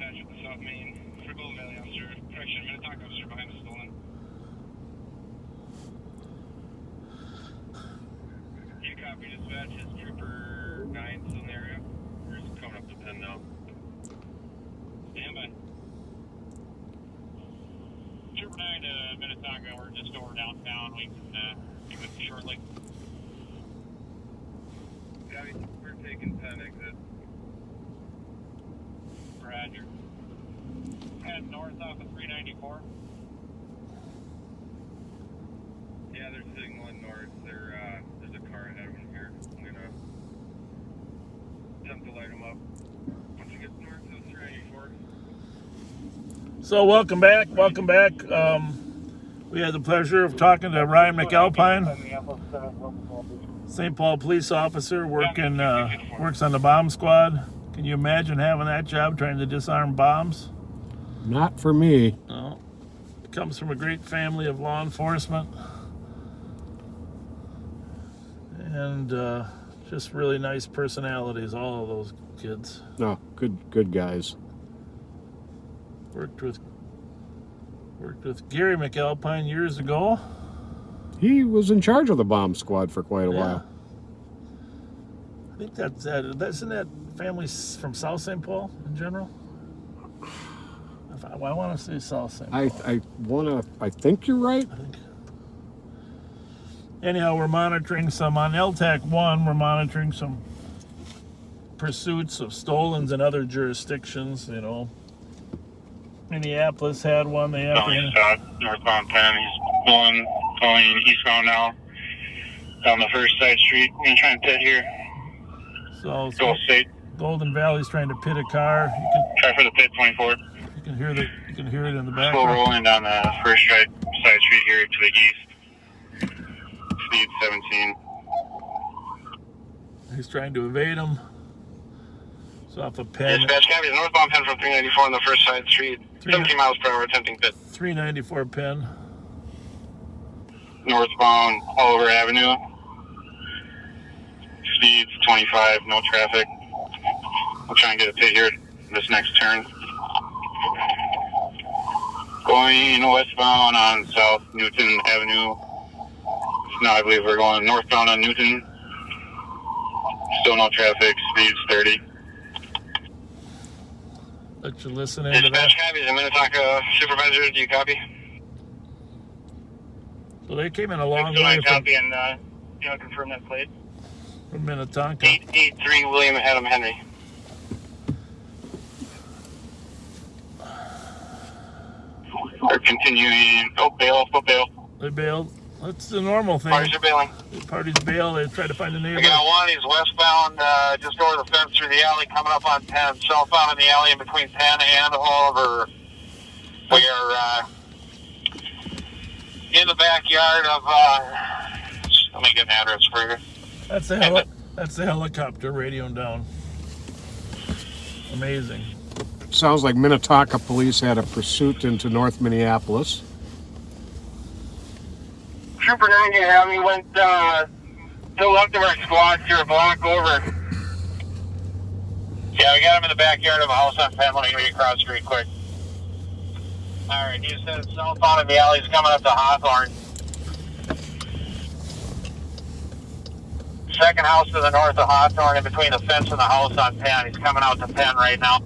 dispatch at the South Main for Golden Valley officer. Correction, Minnetonka officer behind the stolen. You copy dispatch. Is Trooper 9 still in the area? Or is it coming up to 10 now? Stand by. Trooper 9 to Minnetonka. We're just over downtown. We can be with you shortly. Copy. We're taking 10 exit. Roger. Head north off of 394. Yeah, they're signaling north. There's a car ahead of them here. I'm gonna attempt to light them up. Once you get north of 394. So welcome back. We had the pleasure of talking to Ryan McAlpine, St. Paul police officer, works on the bomb squad. Can you imagine having that job, trying to disarm bombs? Not for me. No. Comes from a great family of law enforcement. And just really nice personalities, all of those kids. No, good guys. Worked with Gary McAlpine years ago. He was in charge of the bomb squad for quite a while. I think isn't that family from South St. Paul in general? I want to say South St. Paul. I think you're right. Anyhow, we're monitoring some on LTAC 1. We're monitoring some pursuits of stolens in other jurisdictions. You know, Minneapolis had one. They apprehended. Northbound 10. He's going eastbound now down the first side street. We're gonna try and pit here. So Go state. Golden Valley's trying to pit a car. Try for the pit 24. You can hear it in the background. Slow rolling down the first side street here to the east. Speed 17. He's trying to evade him. It's off a Penn. Dispatch copy. Northbound Penn from 394 on the first side street. 17 miles per hour attempting pit. 394 Penn. Northbound Oliver Avenue. Speeds 25, no traffic. We'll try and get a pit here this next turn. Going westbound on South Newton Avenue. Now I believe we're going northbound on Newton. Still no traffic, speeds 30. Let you listen into that. Dispatch copy, the Minnetonka supervisor, do you copy? So they came in a long way copy and you know, confirm that plate. From Minnetonka. 883 William Adam Henry. We're continuing. Bail. They bailed. That's the normal thing. Parties are bailing. The parties bail. They try to find a neighbor. We got one. He's westbound, just over the fence through the alley, coming up on 10. Southbound in the alley in between 10 and Oliver. We are in the backyard of. Let me get an address for you. That's the helicopter radioing down. Amazing. Sounds like Minnetonka police had a pursuit into North Minneapolis. Trooper 9, we went to the left of our squad here a block over. Yeah, we got him in the backyard of a house on Penn. Let me get across the street quick. Alright, he said southbound in the alley. He's coming up to Hawthorne. Second house to the north of Hawthorne, in between the fence and the house on Penn. He's coming out to Penn right now.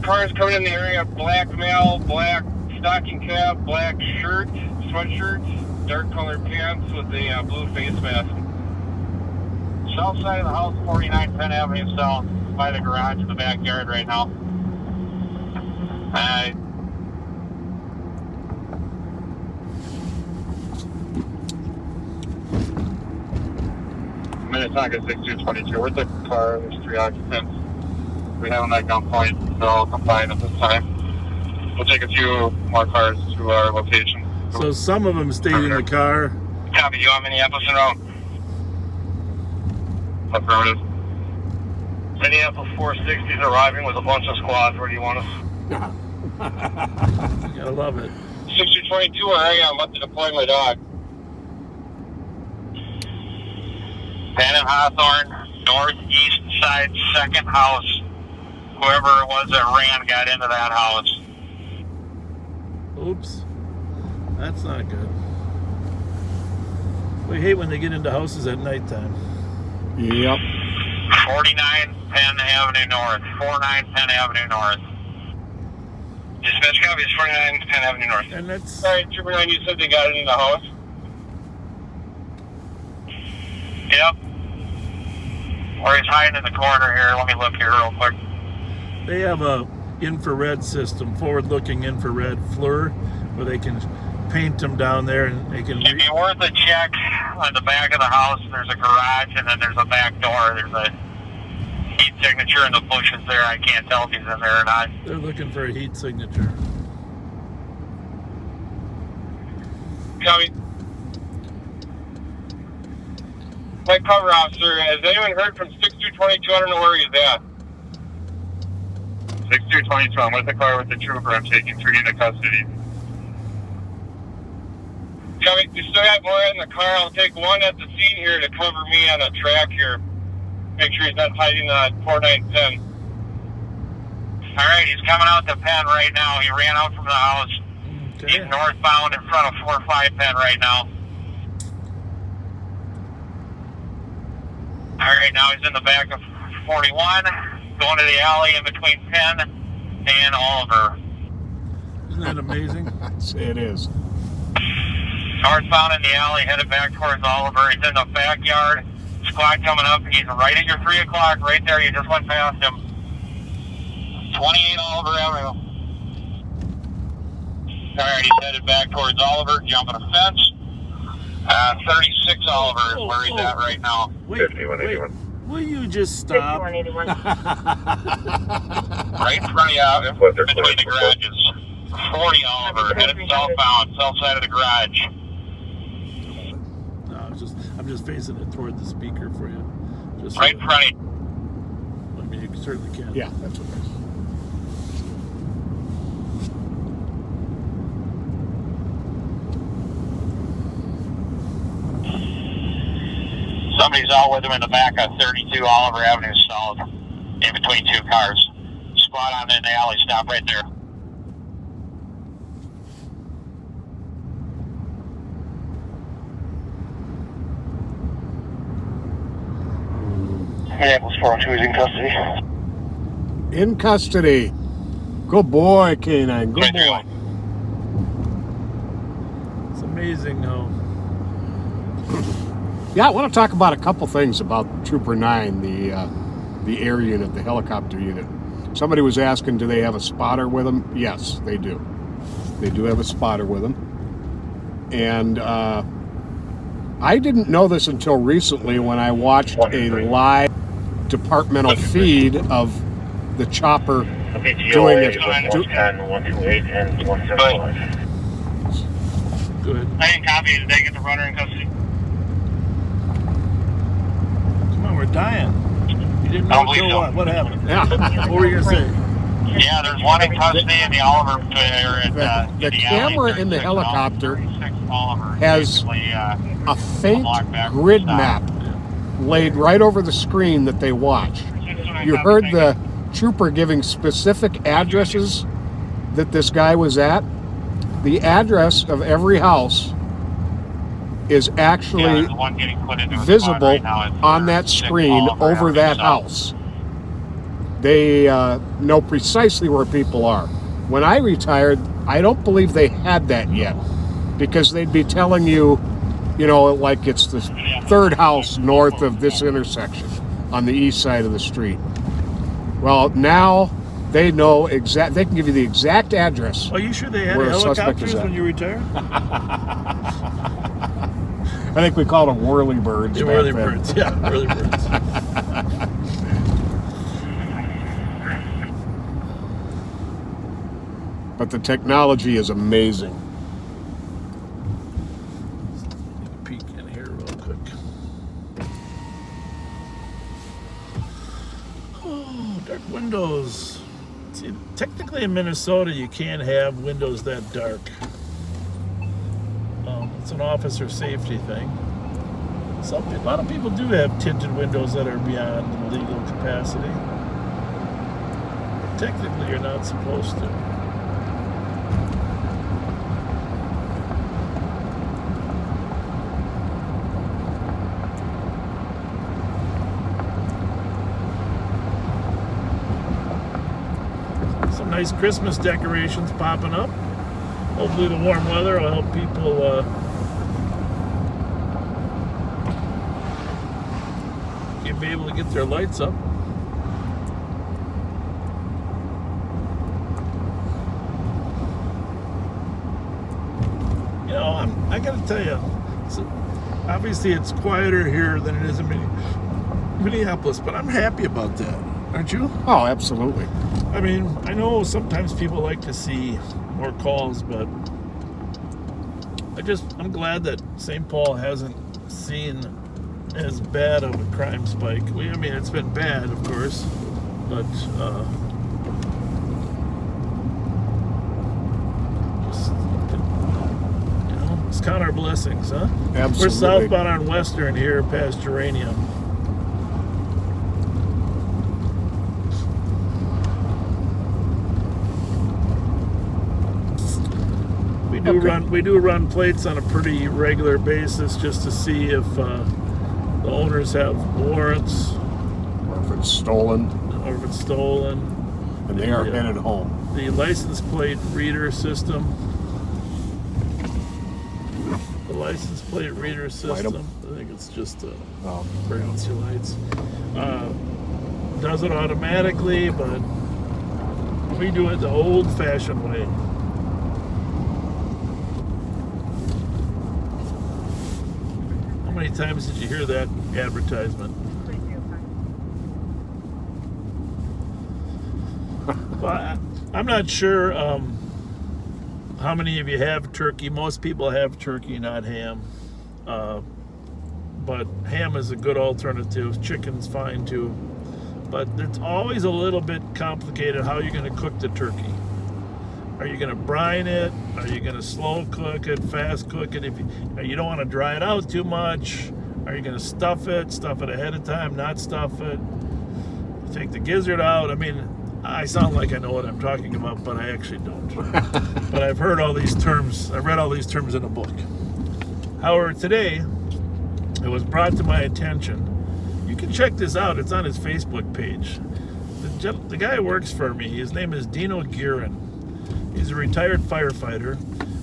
Cars coming in the area. Black male, black stocking cap, black shirt, sweatshirt, dark colored pants with a blue face mask. South side of the house, 49 Penn Avenue South, by the garage in the backyard right now. Minnetonka 6222. Where's the car? There's 3 occupants. We have them at gunpoint. They're all confined at this time. We'll take a few more cars to our location. So some of them stayed in the car. Copy. You on Minneapolis and route? Affirmative. Minneapolis 460 is arriving with a bunch of squads. Where do you want us? You gotta love it. 6222, hang on. I'm about to deploy my dog. Penn and Hawthorne, northeast side, second house. Whoever it was that ran got into that house. Oops. That's not good. We hate when they get into houses at nighttime. Yep. 49 Penn Avenue North. 49 Penn Avenue North. Dispatch copy is 49 Penn Avenue North. And that's... Sorry, Trooper 9, you said they got it in the house? Yep. Or he's hiding in the corner here. Let me look here real quick. They have a infrared system, forward-looking infrared FLIR, where they can paint them down there and they can... It'd be worth a check on the back of the house. There's a garage and then there's a back door. There's a heat signature in the bushes there. I can't tell if he's in there or not. They're looking for a heat signature. Copy. My cover officer, has anyone heard from 6222? I don't know where he's at. 6222, I'm with the car with the trooper. I'm taking 3 into custody. Copy. You still got more in the car. I'll take 1 at the scene here to cover me on the track here. Make sure he's not hiding 4910. Alright, he's coming out to Penn right now. He ran out from the house. Okay. He's northbound in front of 45 Penn right now. Alright, now he's in the back of 41, going to the alley in between Penn and Oliver. Isn't that amazing? It is. Northbound in the alley, headed back towards Oliver. He's in the backyard. Squad coming up. He's right at your 3 o'clock, right there. You just went past him. 28 Oliver Avenue. Alright, he's headed back towards Oliver, jumping a fence. 36 Oliver is where he's at right now. Wait, 5181. will you just stop? 5181. Right in front of you, between the garages. 40 Oliver, headed southbound, south side of the garage. No, I'm just facing it toward the speaker for you. Just Right in front of you. I mean, you certainly can. Yeah, that's what it is. Somebody's out with him in the back of 32 Oliver Avenue South, in between 2 cars. Squad on in the alley, stop right there. Minneapolis 402 is in custody. In custody. Good boy, K9. Good Right there. boy. It's amazing how... Yeah, I want to talk about a couple things about Trooper 9, the air unit, the helicopter unit. Somebody was asking, do they have a spotter with them? Yes, they do. They do have a spotter with them. And I didn't know this until recently when I watched a live departmental feed of the chopper doing it. 110, 128, and 175. Good. I didn't copy. Did they get the runner in custody? Come on, we're dying. You didn't I know don't believe until so. what? What happened? Yeah. What were you going to say? Yeah, there's one in custody in the Oliver. The camera in the helicopter has a faint grid map laid right over the screen that they watch. You heard the trooper giving specific addresses that this guy was at. The address of every house is actually visible on that screen over that house. They know precisely where people are. When I retired, I don't believe they had that yet, because they'd be telling you, you know, like it's the 3rd house north of this intersection on the east side of the street. Well, now they know exact. They can give you the exact address. Are you sure they had Where a suspect is helicopters at. when you retired? I think we called them whirly birds. Yeah, back whirly then. birds. Yeah, whirly birds. But the technology is amazing. Take a peek in here real quick. Oh, dark windows. See, technically in Minnesota, you can't have windows that dark. It's an officer safety thing. A lot of people do have tinted windows that are beyond legal capacity. Technically, you're not supposed to. Some nice Christmas decorations popping up. Hopefully the warm weather will help people be able to get their lights up. You know, I gotta tell you, obviously it's quieter here than it is in Minneapolis, but I'm happy about that. Aren't you? Oh, absolutely. I mean, I know sometimes people like to see more calls, but I'm glad that St. Paul hasn't seen as bad of a crime spike. I mean, it's been bad, of course, but let's count our blessings, huh? Absolutely. We're southbound on Western here, past Geranium. We do run plates on a pretty regular basis just to see if the owners have warrants, or if it's stolen, and they are headed home. The license plate reader system. I think it's just turn on your lights. Does it automatically, but we do it the old-fashioned way. How many times did you hear that advertisement? Well, I'm not sure how many of you have turkey. Most people have turkey, not ham. But ham is a good alternative. Chicken's fine too. But it's always a little bit complicated how you're going to cook the turkey. Are you going to brine it? Are you going to slow cook it, fast cook it? If you don't want to dry it out too much, are you going to stuff it ahead of time, not stuff it? Take the gizzard out. I mean, I sound like I know what I'm talking about, but I actually don't. But I've heard all these terms. I read all these terms in a book. However, today, it was brought to my attention. You can check this out. It's on his Facebook page. The guy works for me. His name is Dino Guerin. He's a retired firefighter.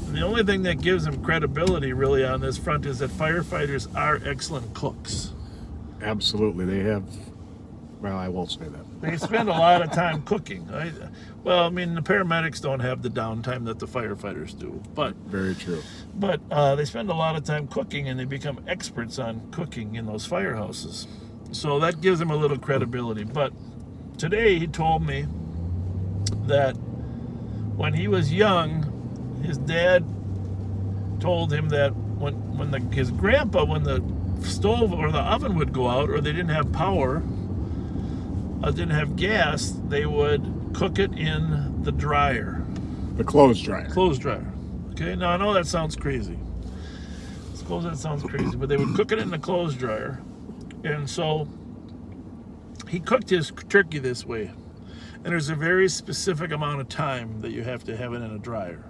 And the only thing that gives him credibility really on this front is that firefighters are excellent cooks. Absolutely. They have, well, I won't say that. They spend a lot of time cooking. Well, I mean, the paramedics don't have the downtime that the firefighters do. But very true. But they spend a lot of time cooking, and they become experts on cooking in those firehouses. So that gives them a little credibility. But today he told me that when he was young, his dad told him that when his grandpa, when the stove or the oven would go out, or they didn't have power, didn't have gas, they would cook it in the dryer. The clothes dryer. Clothes dryer. Okay, now I know that sounds crazy. Suppose that sounds crazy, but they would cook it in the clothes dryer. And so he cooked his turkey this way. And there's a very specific amount of time that you have to have it in a dryer.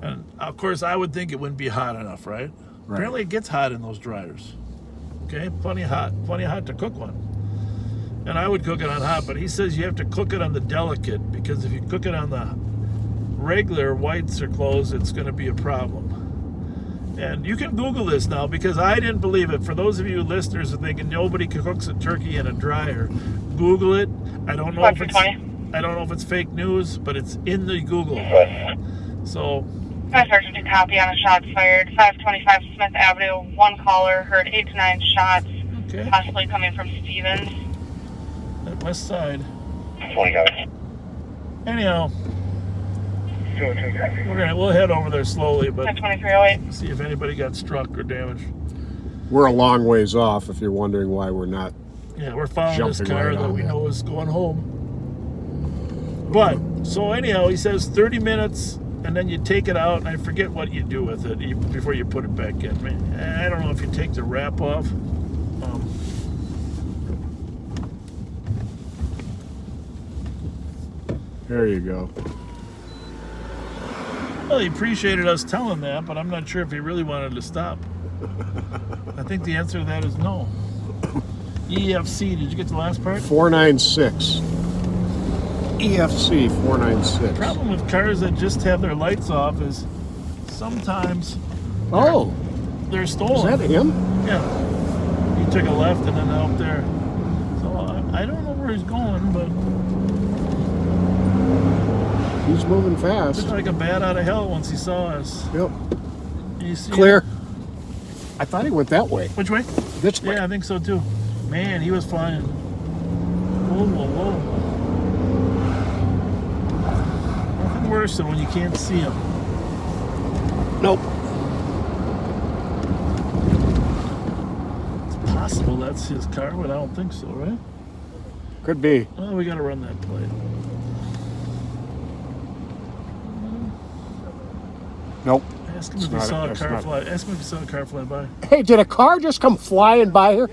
And of course, I would think it wouldn't be hot enough, right? Apparently it gets hot in those dryers. Okay, plenty hot to cook one. And I would cook it on hot, but he says you have to cook it on the delicate, because if you cook it on the regular whites or clothes, it's going to be a problem. And you can Google this now, because I didn't believe it. For those of you listeners who are thinking nobody cooks a turkey in a dryer, Google it. I don't know if it's fake news, but it's in the Google. So. Sergeant to copy on a shots fired. 525 Smith Avenue. One caller heard 8 to 9 shots, possibly coming from Stevens. That west side. 20 Anyhow, we'll head over there slowly, but 2308. See if anybody got struck or damaged. We're a long ways off, if you're wondering why we're not. Yeah, we're following this car that we know is going home. But, so anyhow, he says 30 minutes and then you take it out, and I forget what you do with it before you put it back in. I don't know if you take the wrap off. There you go. Well, he appreciated us telling that, but I'm not sure if he really wanted to stop. I think the answer to that is no. EFC, did you get the last part? 496. EFC 496. The problem with cars that just have their lights off is sometimes they're stolen. Is that him? Yeah. He took a left and then out there. So I don't know where he's going, but he's moving fast. looked like a bat out of hell once he saw us. Yep. You see Clear. him? I thought he went that way. Which way? This way. Yeah, I think so too. Man, he was flying. Whoa, whoa, whoa. Nothing worse than when you can't see him. Nope. It's possible that's his car, but I don't think so, right? Could be. Well, we gotta run that plate. Nope. Ask him if he saw a car fly. Ask him if he saw a car fly by. Hey, did a car just come flying by here?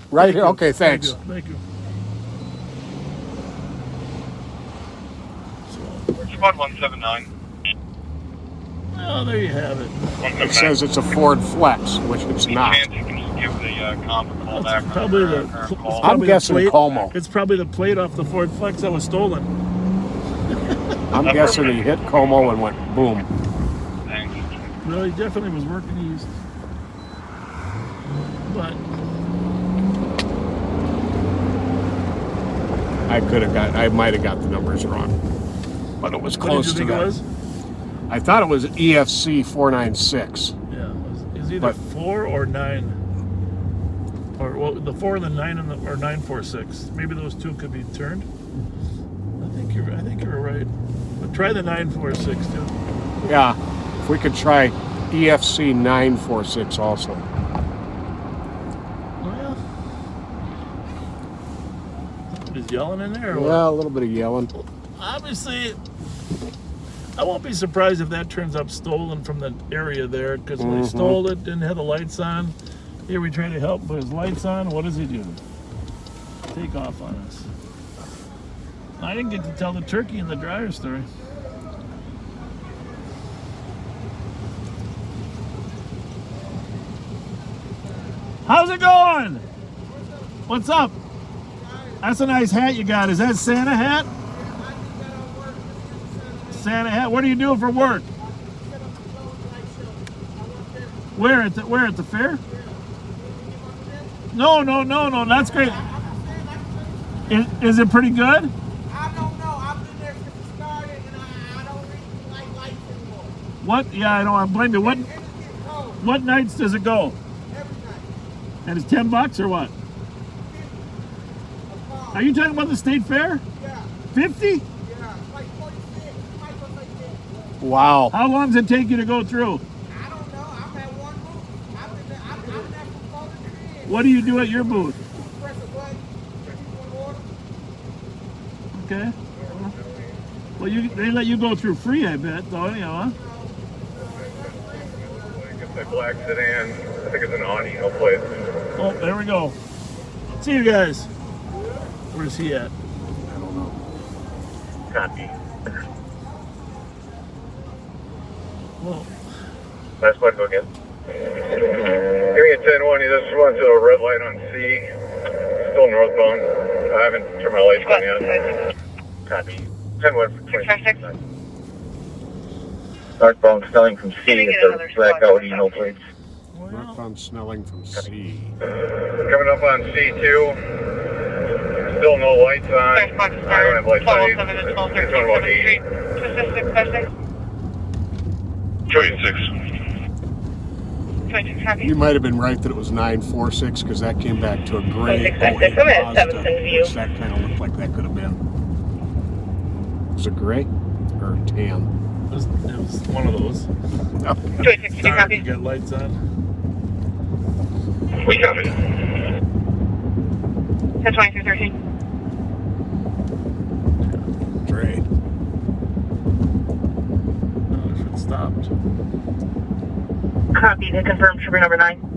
Right here? Okay, thanks. Thank you. Squad 179. Oh, there you have it. It says it's a Ford Flex, which it's not. Chance you can just give the comp a call back. It's probably the. I'm guessing plate. Como. It's probably the plate off the Ford Flex that was stolen. I'm guessing he hit Como and went boom. Thanks. Well, he definitely was working east. But I might have got the numbers wrong. But it was what close did you to think that. it was? I thought it was EFC 496. Yeah, it was either 4 or 9. Or well, the 4 and the 9 and or 946. Maybe those two could be turned. I think you were right. But try the 946 too. Yeah, if we could try EFC 946 also. Well, somebody's yelling in there. Or Yeah, a little bit of yelling. obviously, I won't be surprised if that turns up stolen from the area there, because when he stole it, didn't have the lights on. Here we try to help, put his lights on. What does he do? Take off on us. I didn't get to tell the turkey and the dryer story. How's it going? What's up? That's a nice hat you got. Is that Santa hat? Santa hat. What are you doing for work? Where at the fair? No. That's great. Is it pretty good? I don't know. I've been there since it started, and I don't really like lights anymore. What? Yeah, I know. I blame you. And it's getting cold What nights does it go? every night. And it's $10 or what? Are you talking about the state fair? Yeah, 50? yeah. It's like 46. It might go like that. Wow. How long does it take you to go through? I don't know. I'm at one booth. I'm there from 4 to 10. What do you do at your booth? Press a button. People order. Okay. Well, they let you go through free, I bet, though, anyhow, huh? It's a black sedan. I think it's an Audi. No plate. Oh, there we go. See you guys. Where's he at? Copy. Well, Last one, go again. Give me a 10-1. This one's a red light on C. Still northbound. I haven't turned my lights on yet. Copy. 10-1 for 26. Northbound Snelling from C. It's a black Audi, no plates. Northbound Snelling from C. Coming up on C2. Still no lights on. I don't have lights on. It's on about 80. 26. 26, copy. You might have been right that it was 946 because that came back to a gray 08 I'm at Mazda, 7th and View. which that kind of looked like that could have been. Was it gray or tan? it was one of those. 26, Sorry, copy. you got lights on. We got it. 102313. Gray. stopped. Copy to confirm trooper number 9.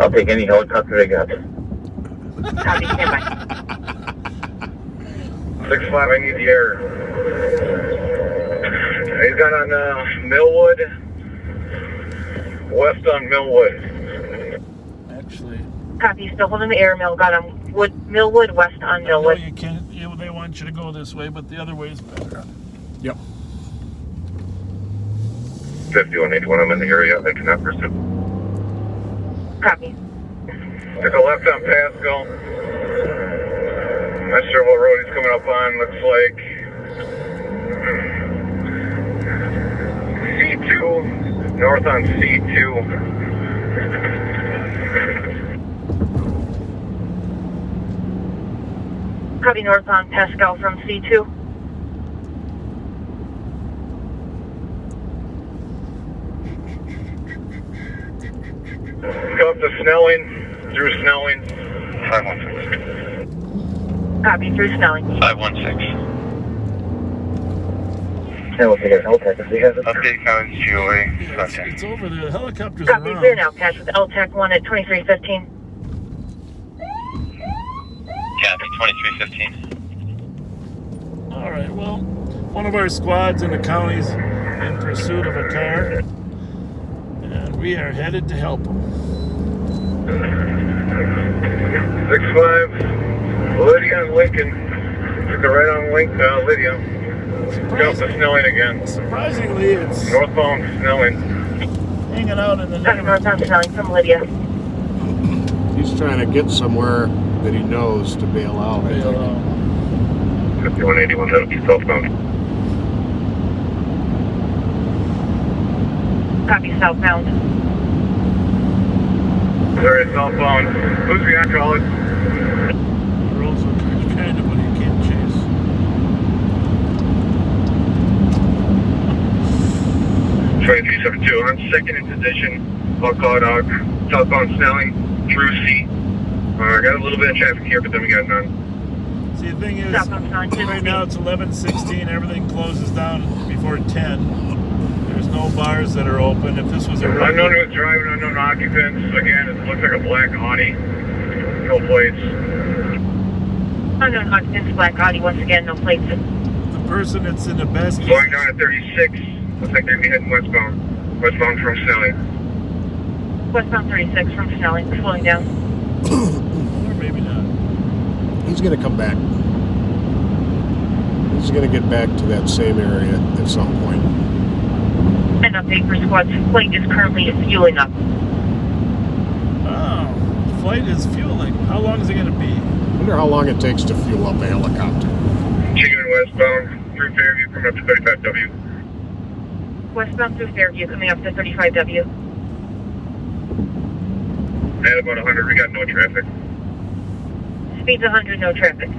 I'll take any helicopter they got. Copy, stand by. 6-5, I need the air. He's got on Millwood, west on Millwood. Actually, Copy, still holding the air mill. Got on Millwood, west on I know Millwood. you can't. They want you to go this way, but the other way is better. Yep. 5181, I'm in the area. I cannot pursue. Copy. Took a left on Pascal. Not sure what road he's coming up on. Looks like C2. North on C2. Copy north on Pascal from C2. Go up to Snelling. Through Snelling. 516. Copy through Snelling. 516. Yeah, we'll take a LTAC if we have it. Update counts GOA. It's over. The helicopters Copy, around. clear now. Catch with LTAC 1 at 2315. Copy, 2315. All right. Well, one of our squads in the county's in pursuit of a car, and we are headed to help them. 6-5. Lydia and Lincoln. Took a right on Lydia. Go up to Snelling again. Surprisingly, it's Northbound Snelling. hanging out in the Copy north on Snelling from Lydia. He's trying to get somewhere that he knows to bail out. I think. 5181, that'll be southbound. Copy southbound. Sorry, southbound. Who's behind college? The roads are kind of, but you can't chase. 2372, I'm second in position. I'll call it out. Southbound Snelling through C. I got a little bit of traffic here, but then we got none. See, the thing is, Southbound Snelling, right now it's 11:16. Everything closes down before 10. There's no bars that are open. If this was a Unknown who's driving, unknown occupants. Again, it looks like a black Audi. No plates. Unknown occupants, black Audi, once again, no plates. the person that's in the best Slowing down at 36. Looks like they're gonna be heading westbound. Westbound from Snelling. Westbound 36 from Snelling, slowing down. or maybe not. He's going to come back. He's going to get back to that same area at some point. An update for squad. Flight is currently fueling up. Oh, flight is fueling. How long is it going to be? I wonder how long it takes to fuel up a helicopter. Continuing westbound through Fairview, coming up to 35W. Westbound through Fairview, coming up to 35W. At about 100, we got no traffic. Speed's 100, no traffic.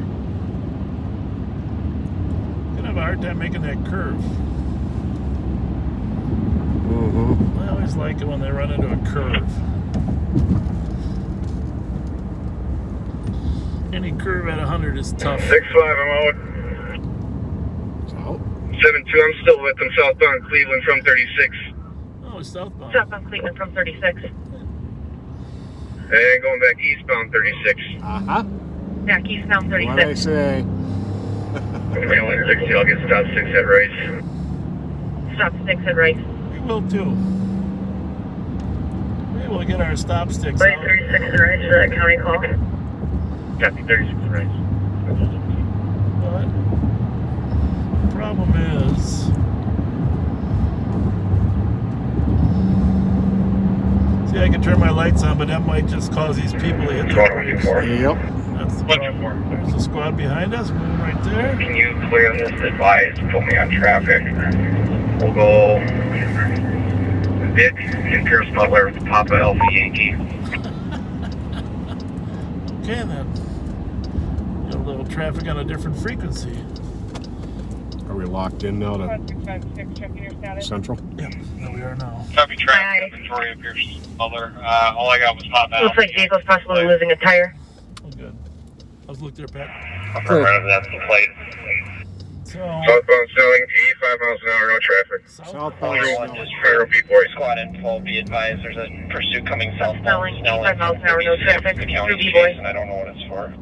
Gonna have a hard time making that curve. Mm-hmm. I always like it when they run into a curve. Any curve at 100 is tough. 6-5, I'm out. Out. 7-2, I'm still with them. Southbound Cleveland from 36. Oh, it's southbound. Southbound Cleveland from 36. And going back eastbound 36. Uh-huh. Back eastbound What I 36. say. Maryland 60, I'll get stop 6 at Rice. Stop 6 at Rice. We will too. We will get our stop sticks Right, out. 36 at Rice for that county call. Copy, 36 at Rice. But the problem is, see, I can turn my lights on, but that might just cause these people to hit the brakes. Yep. That's the problem. There's a squad behind us, moving right there. Can you clear this advice? Put me on traffic. We'll go Vic and Pierce Butler with Papa Alpha Yankee. Okay then. Got a little traffic on a different frequency. Are we locked in now to 656, checking your status. Central? Yeah, there we are now. Copy Hi. traffic inventory of Pierce Butler. All I got was Papa Alpha. Looks like vehicle's possibly losing a tire. Oh, good. Let's look there, Pat. I'll run over that to the plate. So, Southbound Snelling, 5 miles an hour, no traffic. Southbound Fire B40. Squad info, be advised, there's a pursuit coming southbound. Snelling, 5 miles an hour, no traffic. Through B-Boy. And I don't know what it's for.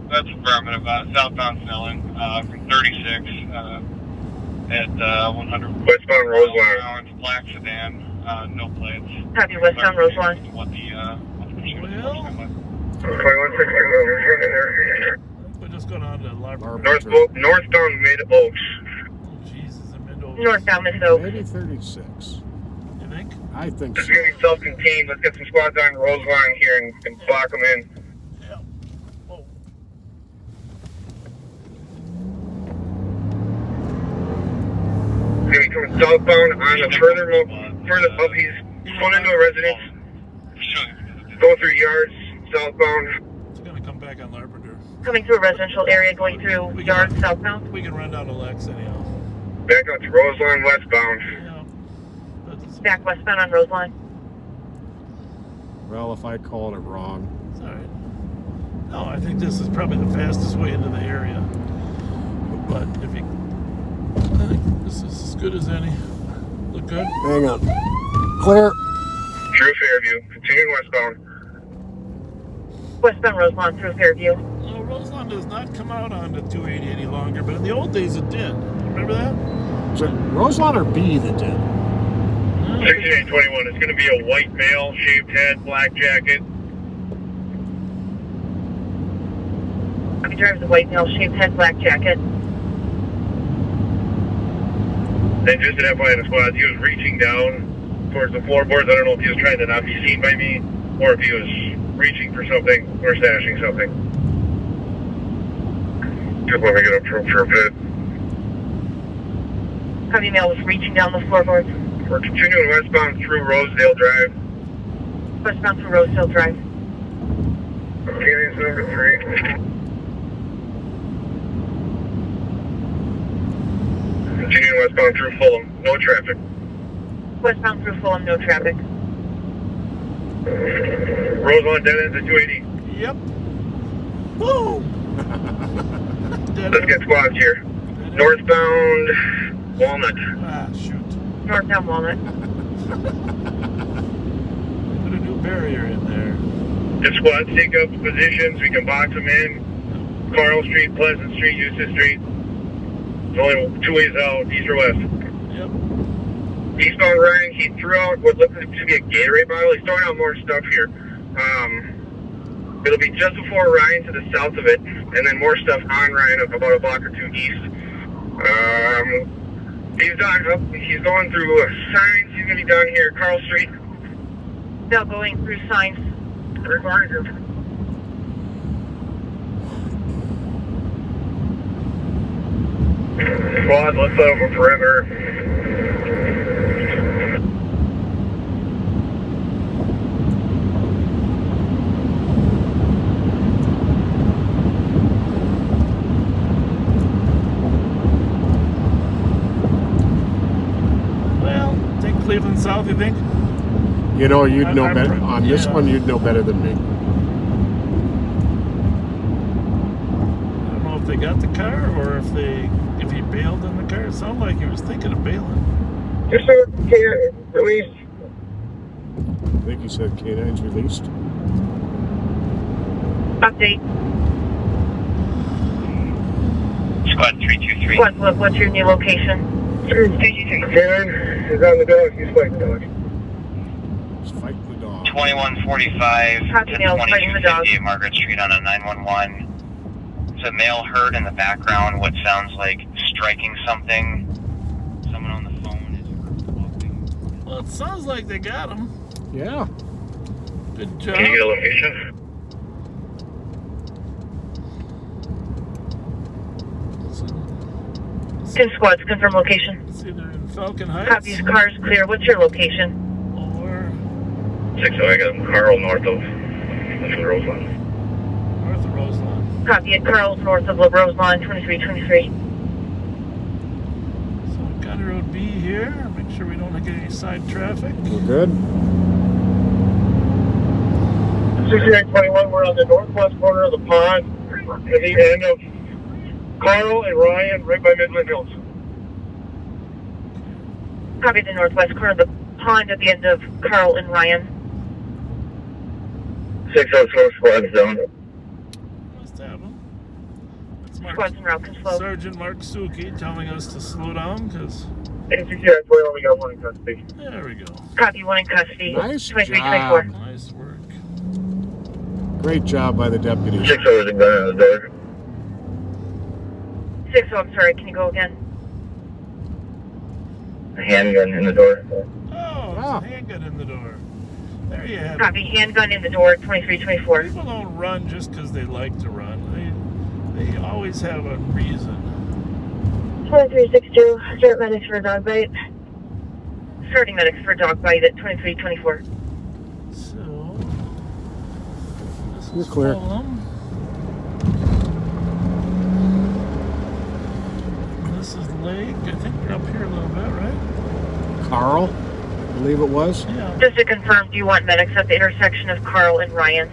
That's affirmative. Southbound Snelling, from 36 at 100. Westbound Roseline. Black sedan, no plates. Copy, westbound Roseline. What the pursuit is. Well, 2160. we're just going on to Larper. Northbound Mid Oaks. Oh, Jesus, I'm into Northbound Miss Oaks. maybe 36. You think? I think It's so. going to be self-contained. Let's get some squads on Roseline here and block them in. Yeah. Oh. He's going to be coming southbound on the further up. He's going into a residence. Going through yards, southbound. It's going to come back on Larper. Coming through a residential area, going through yards southbound. We can run down to Lex anyhow. Back out to Roseline westbound. Yeah. That's, Back westbound on Roseline. Well, if I called it wrong. it's all right. No, I think this is probably the fastest way into the area. But if you, I think this is as good as any. Look good. Hang on. Clear. Through Fairview. Continuing westbound. Westbound Roseline through Fairview. No, Roseland does not come out onto 280 any longer, but in the old days it did. Remember that? Is it Roseline or B that did? 6821. It's going to be a white male, shaved head, black jacket. He drives a white male, shaved head, black jacket. Then just an FYI in the squad, he was reaching down towards the floorboards. I don't know if he was trying to not be seen by me or if he was reaching for something or stashing something. Just want to get up for a bit. Copy, male was reaching down the floorboards. We're continuing westbound through Rosedale Drive. Westbound through Rosedale Drive. Aliens number 3. Continuing westbound through Fulham. No traffic. Westbound through Fulham, no traffic. Roseland dead ends at 280. Yep. Boom! Dead Let's end. get squads here. Northbound Walnut. Ah, shoot. Northbound Walnut. Put a new barrier in there. The squads take up positions. We can box them in. Carl Street, Pleasant Street, Eustis Street. There's only 2 ways out, east or west. Yep. Eastbound Ryan, he threw out what looks to be a Gatorade bottle. He's throwing out more stuff here. It'll be just before Ryan to the south of it, and then more stuff on Ryan about a block or 2 east. He's done. He's going through signs. He's going to be down here, Carl Street. Now going through signs. Squad, let's set up a perimeter. Well, take Cleveland South, you think? You know, you'd know I'm better. On this yeah. one, you'd know better than me. I don't know if they got the car or if he bailed in the car. It sounded like he was thinking of bailing. Just so released. I think you said K9's released. Update. Squad 323. What's your new location? 323. Karen is on the dog. He's fighting the dog. He's fighting the dog. 2145 Copy, to male, fighting the dog. 2258 Margaret Street on a 911. It's a male heard in the background what sounds like striking something. Someone on the phone is walking. Well, it sounds like they got him. Yeah. Good job. Can you get a location? Ten squads, confirm location. It's either in Falcon Heights Copies, cars clear. What's your location? or 60, I got Carl north of Roseland. north of Roseland. Copy at Carl's north of La Roseline, 2323. So County Road B here. Make sure we don't get any side traffic. We're good. 6921, we're on the northwest corner of the pond at the end of Carl and Ryan, right by Midland Hills. Copy the northwest corner of the pond at the end of Carl and Ryan. 604 squad zone. Must have them. That's Mark, Squads en route, control. Sergeant Mark Suki telling us to slow down because. we only got one in custody. There we go. Copy, one in custody. Nice 2324. job. Nice work. Great job by the deputies. 6 hours and gun on the door. 60, I'm sorry, can you go again? A handgun in the door. Oh, there's a handgun in the door. There you have it. Copy, handgun in the door, 2324. People don't run just because they like to run. They always have a reason. 2362, start medics for a dog bite. Starting medics for a dog bite at 2324. So, this You're is clear. Fulham. This is Lake. I think we're up here a little bit, right? Carl, I believe it was. Yeah. Just to confirm, do you want medics at the intersection of Carl and Ryan?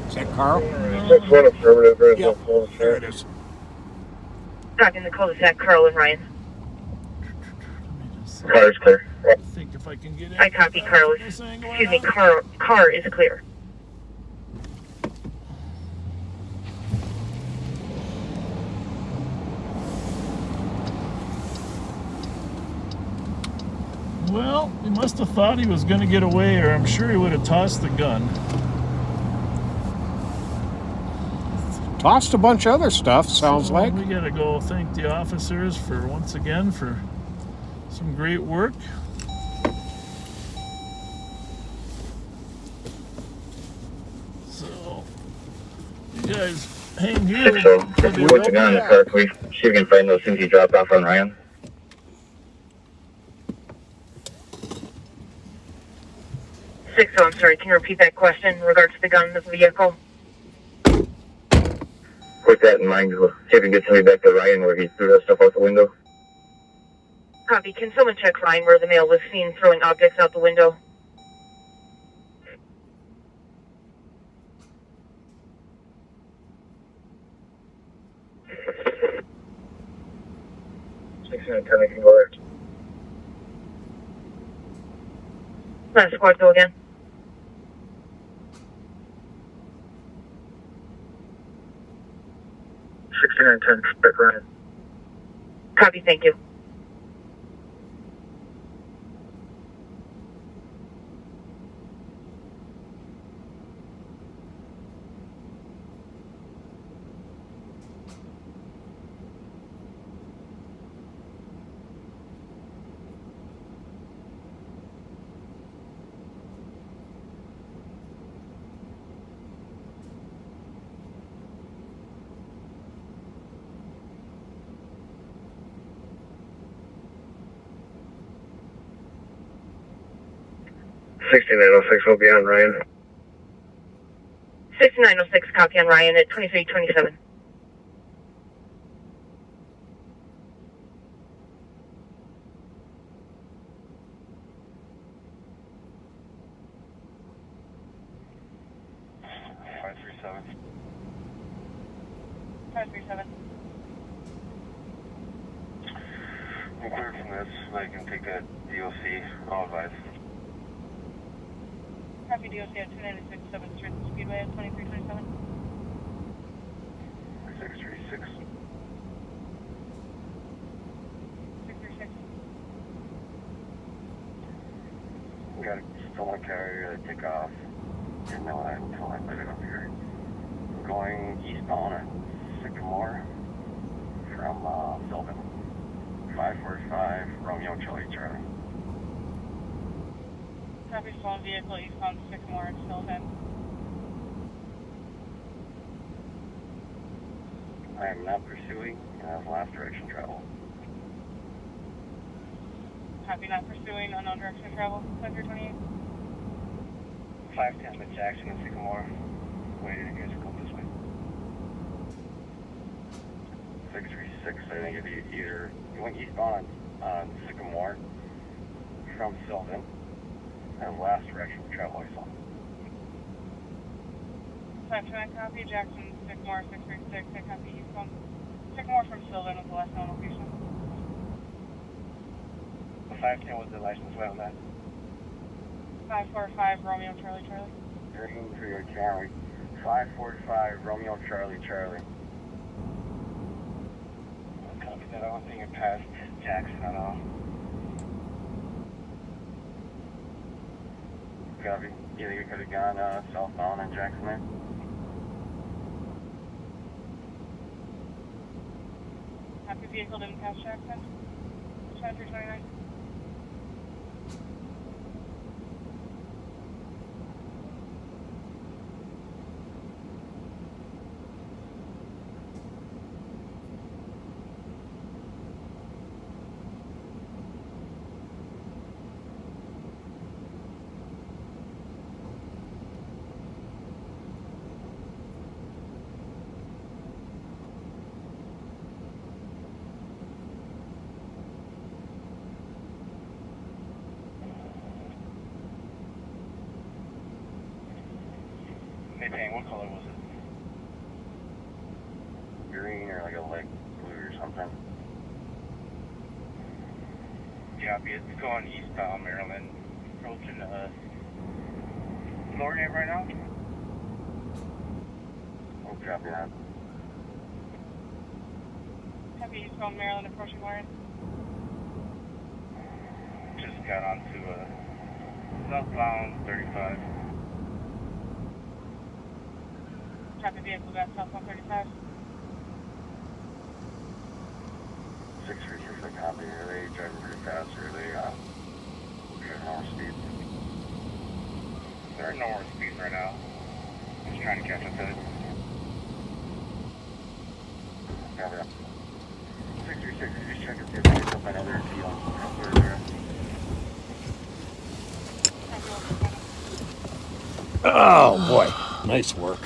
Is that Carl? 6-1 affirmative. There is no Yep. full There it is. Copy in the cul-de-sac, Carl and Ryan. Let me just Car's clear. think if I can get in. I copy, Carl. Excuse me, car is clear. Well, he must have thought he was going to get away, or I'm sure he would have tossed the gun. Tossed a bunch of other stuff, sounds So like. we got to go thank the officers for once again for some great work. So you guys hang here. 6-0. If we put the gun in the car, can we see if we can find those things he dropped off on Ryan? I'm sorry, can you repeat that question in regards to the gun in the vehicle? With that in mind, we'll see if we can get somebody back to Ryan where he threw that stuff out the window. Copy, can someone check Ryan where the male was seen throwing objects out the window? I can go there. Last squad, go again. Back Ryan. Copy, thank you. Will be on Ryan. 6906, copy on Ryan at 2327. I'm clear from this. I can take that DOC. I'll advise. Copy DOC at 296 7th Street Speedway at 2327. 636. 636. We got a stolen carrier to take off. Didn't know that until I put it up here. We're going eastbound at Sycamore from Sylvan. 545 Romeo Charlie Charlie. Copy, stolen vehicle eastbound Sycamore at Sylvan. I am not pursuing last direction travel. Copy, not pursuing, unknown direction of travel, 528. 510 with Jackson and Sycamore. Waiting to guys come this way. 636, I think it'd be either you went eastbound on Sycamore from Sylvan. And last direction of travel I saw. 529 copy, Jackson Sycamore 636, I copy eastbound. Sycamore from Sylvan was the last known location. 510 was the license plate on that. 545 Romeo Charlie Charlie. Green for your Charlie. 545 Romeo Charlie Charlie. Copy that. I don't think it passed Jackson at all. Copy. Either you could have gone southbound in Jackson there. Copy vehicle didn't pass Jackson. 329. Hey, Payne, what color was it? Green or like a light blue or something. Yeah, it's going eastbound Maryland, approaching Lorient right now. Oh, copy that. Copy eastbound Maryland approaching Lorient. Just got onto southbound 35. Copy vehicle got southbound 35. 636, I copy. Are they driving pretty fast or are they driving normal speed? They're at normal speed right now. I'm just trying to catch up to it. Copy that. 636, just check if you pick up another deal. Oh boy, nice work.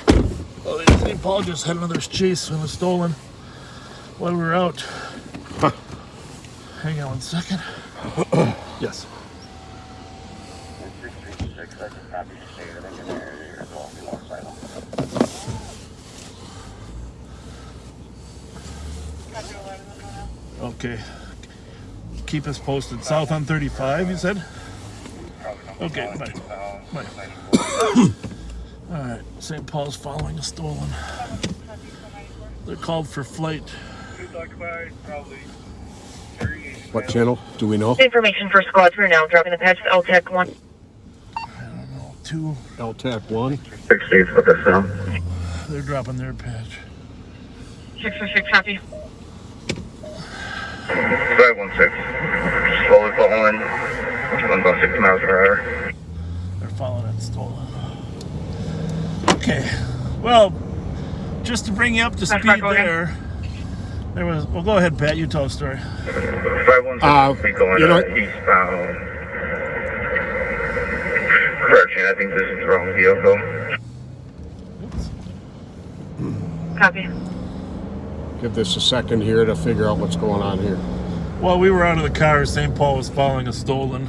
Well, St. Paul just had another chase when it was stolen while we were out. Huh. Hang on one second. Yes. 636, I can copy state. I think in there you're going to one side. Copy 11 now. Okay. Keep us posted. South on 35, you said? Okay, bye. Bye. All right, St. Paul's following a stolen. They're called for flight. What channel? Do we know? Information for squad 3 now. Dropping the patch to LTEC 1. I don't know. 2. LTAC 1. 6 with us now. They're dropping their patch. 646 copy. 516. Slowly following. Going about 60 miles per hour. They're following it stolen. Okay. Well, just to bring you up to speed there was, well, go ahead, Pat, you tell a story. 516, going eastbound. Correction, I think this is the wrong vehicle. Oops. Copy. Give this a second here to figure out what's going on here. Well, we were out of the car. St. Paul was following a stolen.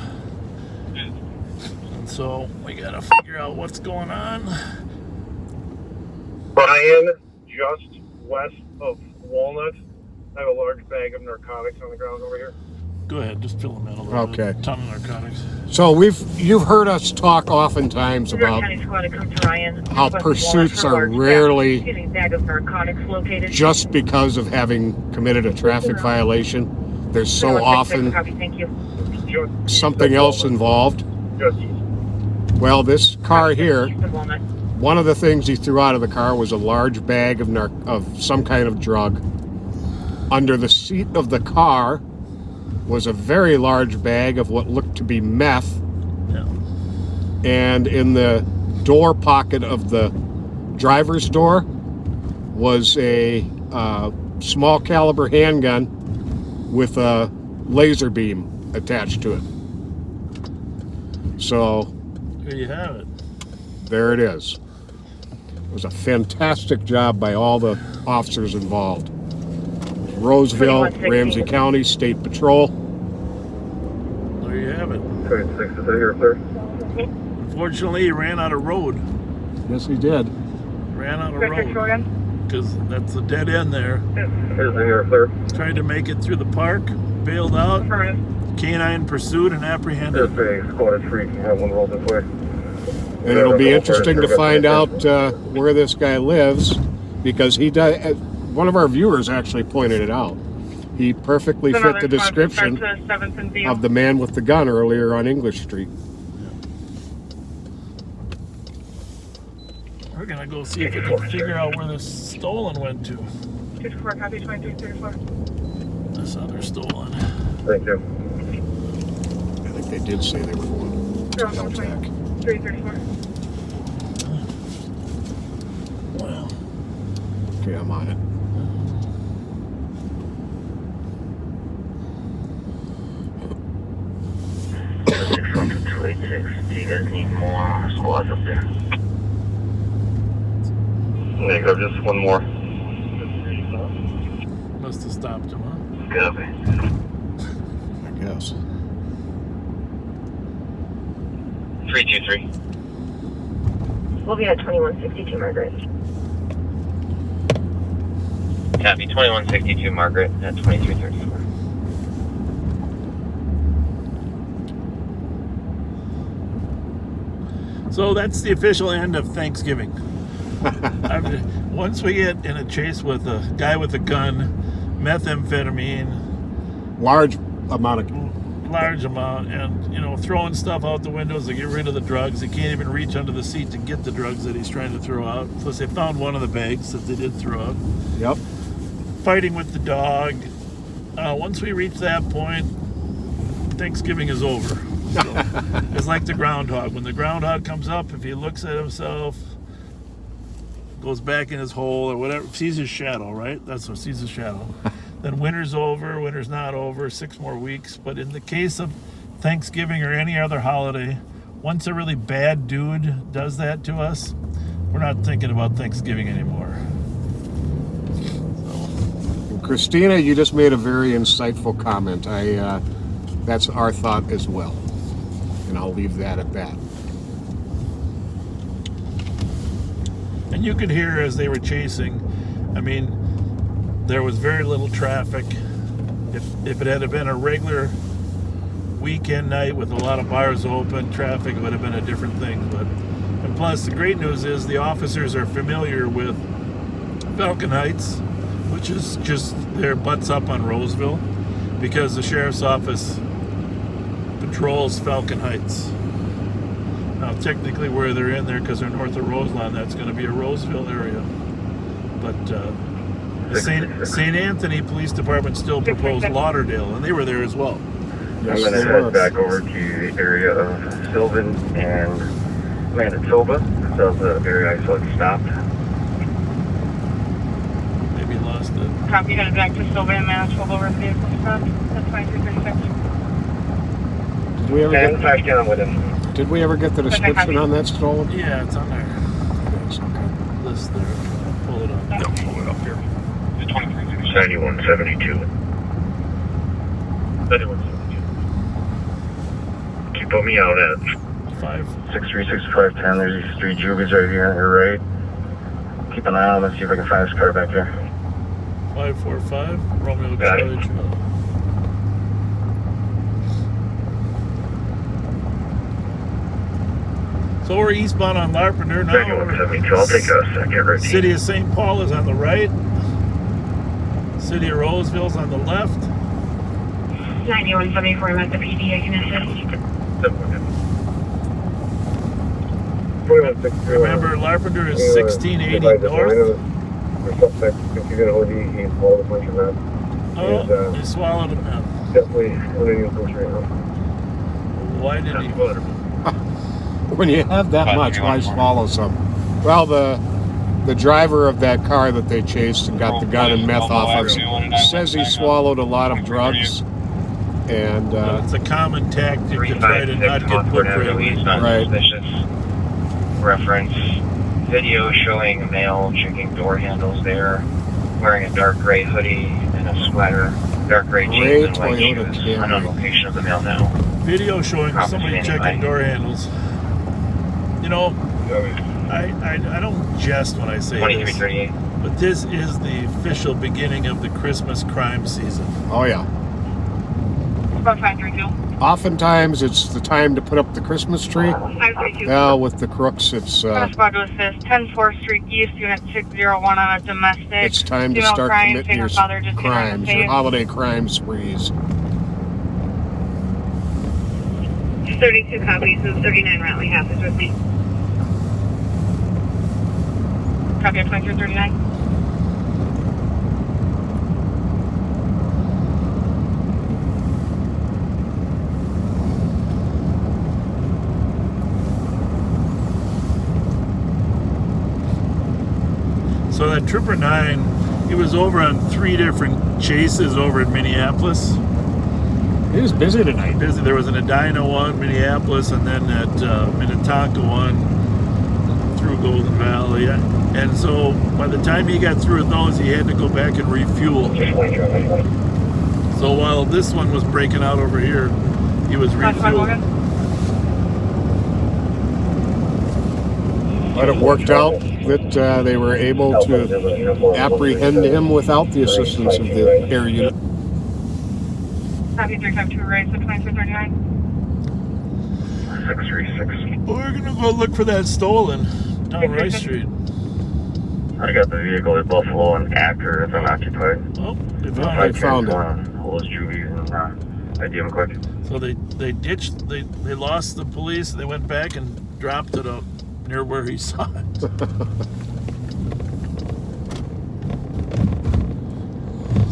And so we got to figure out what's going on. Brian, just west of Walnut. I have a large bag of narcotics on the ground over here. Go ahead, just fill them in a little Okay. bit. Ton of narcotics. So you've heard us talk oftentimes about how pursuits are rarely just because of having committed a traffic violation. There's so often something else involved. Just east. Well, this car here, one of the things he threw out of the car was a large bag of some kind of drug. Under the seat of the car was a very large bag of what looked to be meth. Yeah. And in the door pocket of the driver's door was a small caliber handgun with a laser beam attached to it. So There you have it. there it is. It was a fantastic job by all the officers involved. Roseville, Ramsey County, State Patrol. There you have it. 36 is here, sir. Unfortunately, he ran out of road. Yes, he did. Ran out of Record road. Jordan. because that's a dead end there. Here's the air clear. Tried to make it through the park, bailed out. Affirmative. Canine pursued and apprehended. There's a squad 3. You have one roll this way. And it'll be interesting to find out where this guy lives, because he does. One of our viewers actually pointed it out. He perfectly fit the description of the man with the gun earlier on English Street. We're gonna go see if we can figure out where this stolen went to. 224, copy 2334. This other stolen. Thank you. I think they did say they were going to Deltac. 334. Well, Okay, I'm on it. Do you guys need more squads up there? There you go, just one more. must have stopped him, huh? Copy. I guess. 323. We'll be at 2162 Margaret. Copy. 2162 Margaret at 2334. So that's the official end of Thanksgiving. Once we get in a chase with a guy with a gun, methamphetamine, Large amount, and throwing stuff out the windows to get rid of the drugs. He can't even reach under the seat to get the drugs that he's trying to throw out. Plus, they found one of the bags that they did throw out. Yep. Fighting with the dog. Once we reach that point, Thanksgiving is over. So, it's like the groundhog. When the groundhog comes up, if he looks at himself, goes back in his hole or whatever, sees his shadow, right? That's what sees his shadow. Then winter's over, winter's not over, 6 more weeks. But in the case of Thanksgiving or any other holiday, once a really bad dude does that to us, we're not thinking about Thanksgiving anymore. So. Christina, you just made a very insightful comment. That's our thought as well. And I'll leave that at that. And you could hear as they were chasing, there was very little traffic. If it had been a regular weekend night with a lot of bars open, traffic would have been a different thing. And plus, the great news is the officers are familiar with Falcon Heights, which is just their butts up on Roseville, because the sheriff's office patrols Falcon Heights. Now, technically, where they're in there, because they're north of Roselawn, that's going to be a Roseville area. But the St. Anthony Police Department still proposed Lauderdale, and they were there as well. Yes, I'm going to head back over to the area of Sylvan and Manitoba. That's the area I saw it stopped. Maybe lost it. Copy, headed back to Sylvan and Manitoba where the vehicle stopped. That's 2336. Did we ever get the description on that stolen? Yeah, it's on there. Yes, okay. List there. Pull it up. Don't pull it up here. 9172. 9172. Can you put me out at 636510? There's these 3 juvies right here on your right. Keep an eye on them, see if I can find this car back there. 545 Romeo Got it. Charlie. So we're eastbound on Larpenter now. 9172. I'll take a second right here. City of St. Paul is on the right. City of Roseville's on the left. 9174, I'm at the PD, I can assist. Remember, Larpenter is 1680 north. Oh, he swallowed him now. Definitely running push right now. Why did he? When you have that much, why swallow some? Well, the driver of that car that they chased and got the gun and meth off of says he swallowed a lot of drugs. And it's a common tactic to try to not get booked for a reason. Right. Reference video showing a male checking door handles there, wearing a dark gray hoodie and a sweater, dark gray jeans and white shoes. Unknown location of the male now. Video showing somebody checking door handles. I don't jest when I say this. But this is the official beginning of the Christmas crime season. Oh, yeah. About 532. Oftentimes, it's the time to put up the Christmas tree. 532. Well, with the crooks, it's Squad to assist. 10 4th Street East, Unit 601 on a domestic. it's time to Female start crime, committing finger your father just hit her in the crimes, your face. holiday crime sprees. 32 copies of 39 Rattling Half is with me. Copy of 2339. So that Trooper 9, he was over on 3 different chases over in Minneapolis. It is busy tonight. Busy. There was an Edina one, Minneapolis, and then that Minnetonka one through Golden Valley. And so by the time he got through with those, he had to go back and refuel. So while this one was breaking out over here, he was refueling. But it worked out that they were able to apprehend him without the assistance of the air unit. Copy 352 right, so 2339. 636. We're gonna go look for that stolen down Rice Street. I got the vehicle at Buffalo and Actor. It's unoccupied. Oh, they They found it. Hold those juvies and ID them quick. So they ditched, they lost the police, they went back and dropped it up near where he saw it.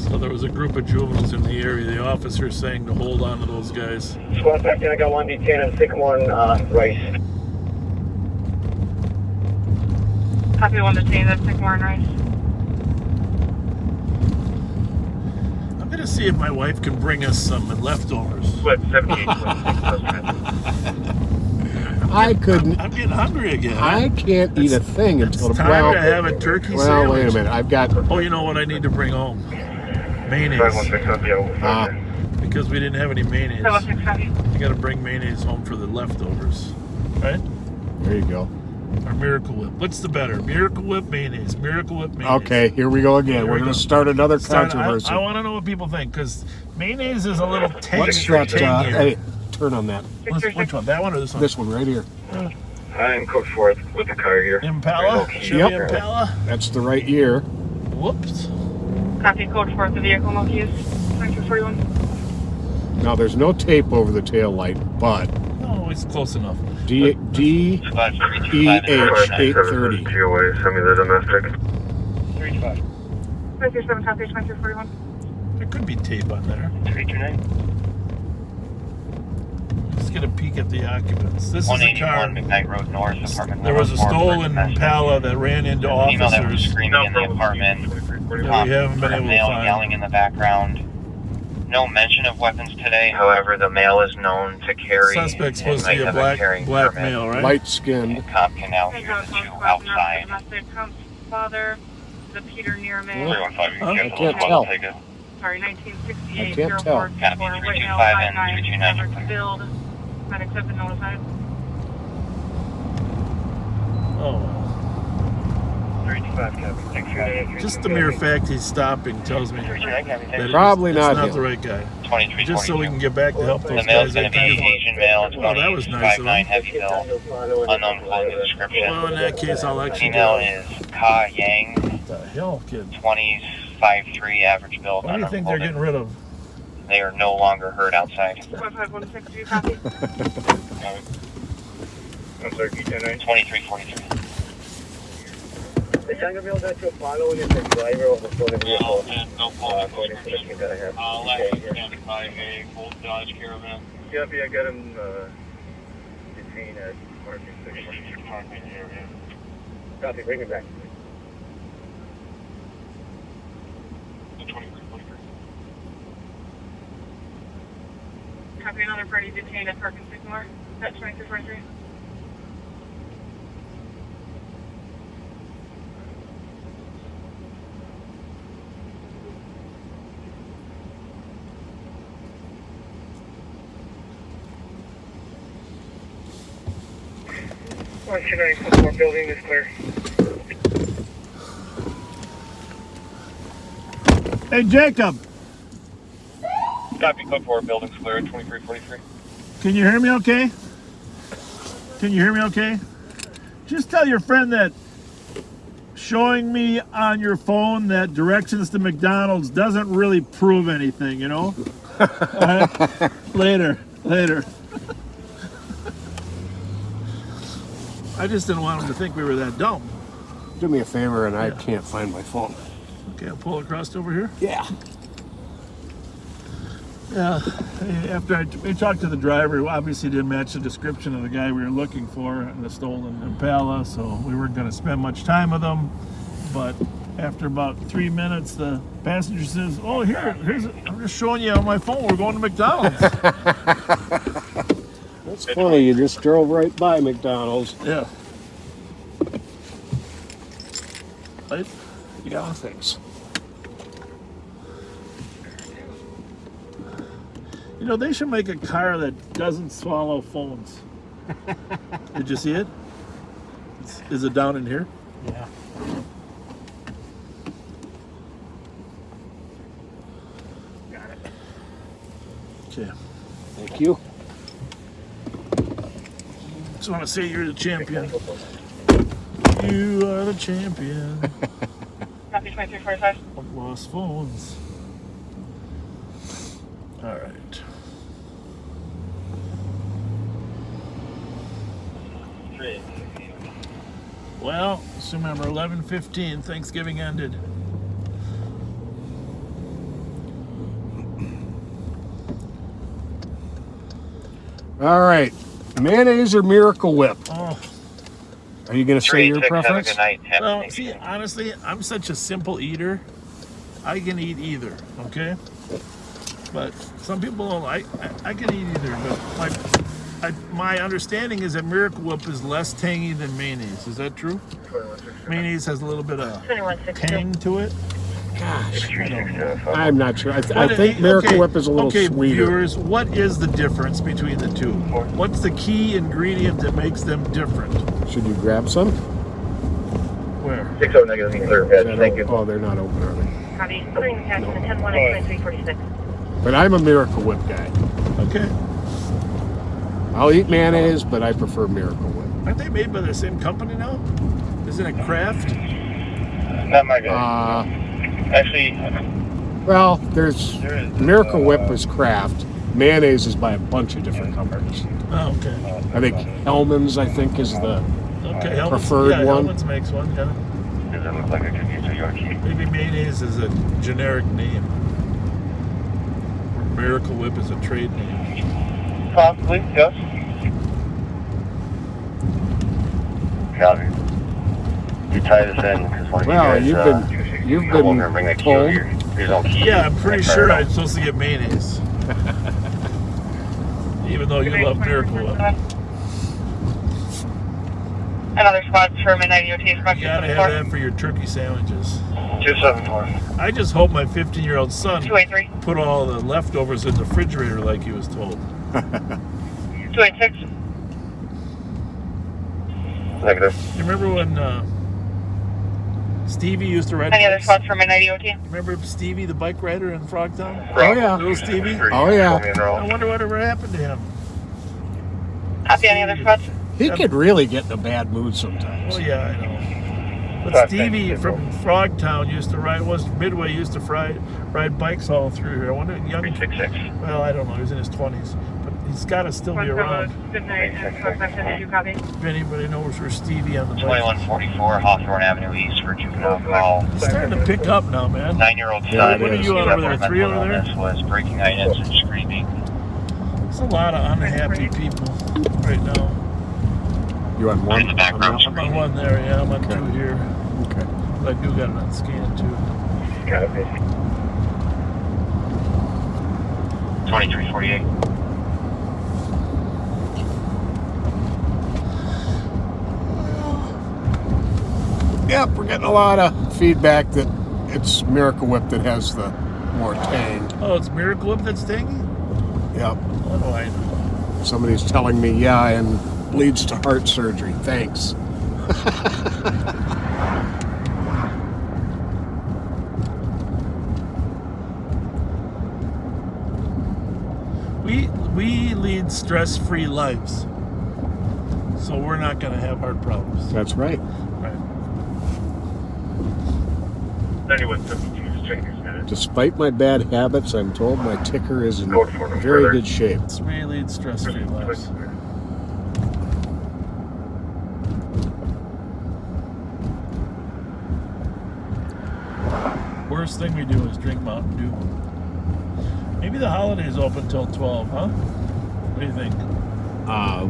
So there was a group of juveniles in the area. The officer saying to hold on to those guys. Squad back in. I got one detained on 6-1 Rice. Copy 1 detained at Sycamore and Rice. I'm gonna see if my wife can bring us some leftovers. What, 7826? I couldn't. I'm getting hungry again. I can't eat a thing until It's time to have a turkey well, sandwich. wait a minute. I've got. Oh, you know what I need to bring home? Mayonnaise. 5167. Because we didn't have any mayonnaise. 716 copy. You gotta bring mayonnaise home for the leftovers. Right? There you go. Or Miracle Whip. What's the better? Miracle Whip, mayonnaise. Miracle Whip, mayonnaise. Okay, here we go again. Here We're we going go. to start another controversy. I want to know what people think, because mayonnaise is a little What's tangier. that? Hey, turn on that. Which one? That one or this one? This one right here. I'm Coach Forth with the car here. Impala? Chevy Yep. Impala? That's the right year. Whoops. Copy code for the vehicle Milky's 2341. Now, there's no tape over the tail light, but No, it's close enough. DEH 830. GOA, send me the domestic. 337 copy 2341. There could be tape on there. 329. Let's get a peek at the occupants. This is a car. 181 McKnight Road North, apartment There was a 104, stolen domestic. Impala that ran into Female that was officers. screaming in the apartment. Yeah, we haven't been able to Male find. yelling in the background. No mention of weapons today. However, the male is known to carry. Suspect's and supposed to be might a have black carrying permit. male, right? Light skinned. And cop can now hear the two outside. Domestic father, the Peter Nearman. 315, Huh? you I can can't hold tell. on, take it. Sorry, 1968. I can't tell. 04, Copy, 325 and 329. Average build. Not accepted, notified. Oh. 325, copy. Just the mere fact he's stopping tells me that Probably it's not not him. the right guy. 2342. Just so we can get back to help The those male's guys. going to be Asian male. It's Well, that was nice of 59 him. heavy bill. Unknown clothing description. Well, in that case, I'll actually Female go. is Ka Yang, What the hell, kid? 20s, 5'3", average build. What do you unknown think they're clothing. getting rid of? They are no longer heard outside. 15160, copy. I'm sorry, K-10-9. 2343. The Sangerville that you're following is the driver of the stolen vehicle. According to the thing that I have. Identify a Gold Dodge Caravan. Yep, yeah, I got him detained at parking station. Copy, bring me back. 2343. Copy another party detained at Park and Sycamore. At 2343. One 294 building is clear. Hey, Jacob, Copy, code 4, building's clear, 2343. can you hear me okay? Can you hear me okay? Just tell your friend that showing me on your phone that directions to McDonald's doesn't really prove anything, you know? All right? Later. I just didn't want him to think we were that dumb. Do me a favor, and I can't find my phone. Okay, I'll pull it across over here. Yeah. Yeah, after we talked to the driver, who obviously didn't match the description of the guy we were looking for in the stolen Impala, so we weren't going to spend much time with him. But after about 3 minutes, the passenger says, "Oh, here's I'm just showing you on my phone. We're going to McDonald's." That's funny. You just drove right by McDonald's. Yeah. Right? You got one? Thanks. You know, they should make a car that doesn't swallow phones. Did you see it? Is it down in here? Yeah. Got it. Okay. Thank you. Just want to say you're the champion. You are the champion Copy 2345. of lost phones. All right. Well, just remember, 11:15, Thanksgiving ended. All right. Mayonnaise or Miracle Whip? Oh, Are you going to say your 3-6, have a preference? good night. Have a well, nice see, day. honestly, I'm such a simple eater. I can eat either, okay? But some people don't like, I can eat either, but my understanding is that Miracle Whip is less tangy than mayonnaise. Is that true? Mayonnaise has a little bit of 2162. tang to it. Gosh, I don't know. I'm not sure. I think Miracle Whip is a little okay, sweeter. viewers, what is the difference between the two? What's the key ingredient that makes them different? Should you grab some? Where? 60 negative, clear, Patch. Thank you. Oh, they're not open, are they? Copy. Clearing the pass in the 10-1 at 2346. But I'm a Miracle Whip guy. Okay. I'll eat mayonnaise, but I prefer Miracle Whip. Aren't they made by the same company now? Isn't it Kraft? Not my guy. Actually, Well, there's Miracle Whip is Kraft. Mayonnaise is by a bunch of different companies. Oh, okay. I think Hellman's, I think, is the Okay, Hellman's, preferred yeah, one. Hellman's makes one, yeah. Does it look like I could use a Yorkie? Maybe mayonnaise is a generic name. Or Miracle Whip is a trade name. possibly, yes. Copy. You tie this in because one Well, of you guys, you've come over been and bring that key told. over here. Here's no key. Yeah, I'm pretty Fire sure it up. I'm supposed to get mayonnaise. Even though you love Miracle Whip. Another squad for midnight EOT is You gotta have that for your turkey sandwiches. 274. I just hope my 15-year-old son 283. put all the leftovers in the refrigerator like he was told. 286. Negative. You remember when Stevie used to ride Any other bikes? spots for midnight EOT? Remember Stevie, the bike rider in Frogtown? Oh, yeah. Little Stevie? Oh, yeah. I wonder whatever happened to him. Copy. Any other spots? He could really get in a bad mood sometimes. Oh, yeah, I know. But Stevie from Frogtown used to ride, Midway used to ride bikes all through here. I wonder, young, 366. well, I don't know, he was in his 20s. But he's got to still be around. Good night. And 552 copy. If anybody knows where Stevie on the bike. 2144 Hawthorne Avenue East for juvenile call. It's starting to pick up now, man. 9-year-old Yeah, son. it What are you on over there, 3 over there? This was breaking items and screaming. There's a lot of unhappy people right now. You on one? In the background. I'm on one there, yeah, I'm on Okay. 2 here. Okay. But I do got it on scan too. Copy. 2348. Yep, we're getting a lot of feedback that it's Miracle Whip that has the more tang. Oh, it's Miracle Whip that's tangy? Yep. What do I know? Somebody's telling me, yeah, and leads to heart surgery. Thanks. lead stress-free lives. So we're not going to have heart problems. That's right. Right. 9172 is checking his minutes. Despite my bad habits, I'm told my ticker is in Code for no very further. good shape. We lead stress-free lives. Worst thing we do is drink Mountain Dew. Maybe the holidays open till 12, huh? What do you think? I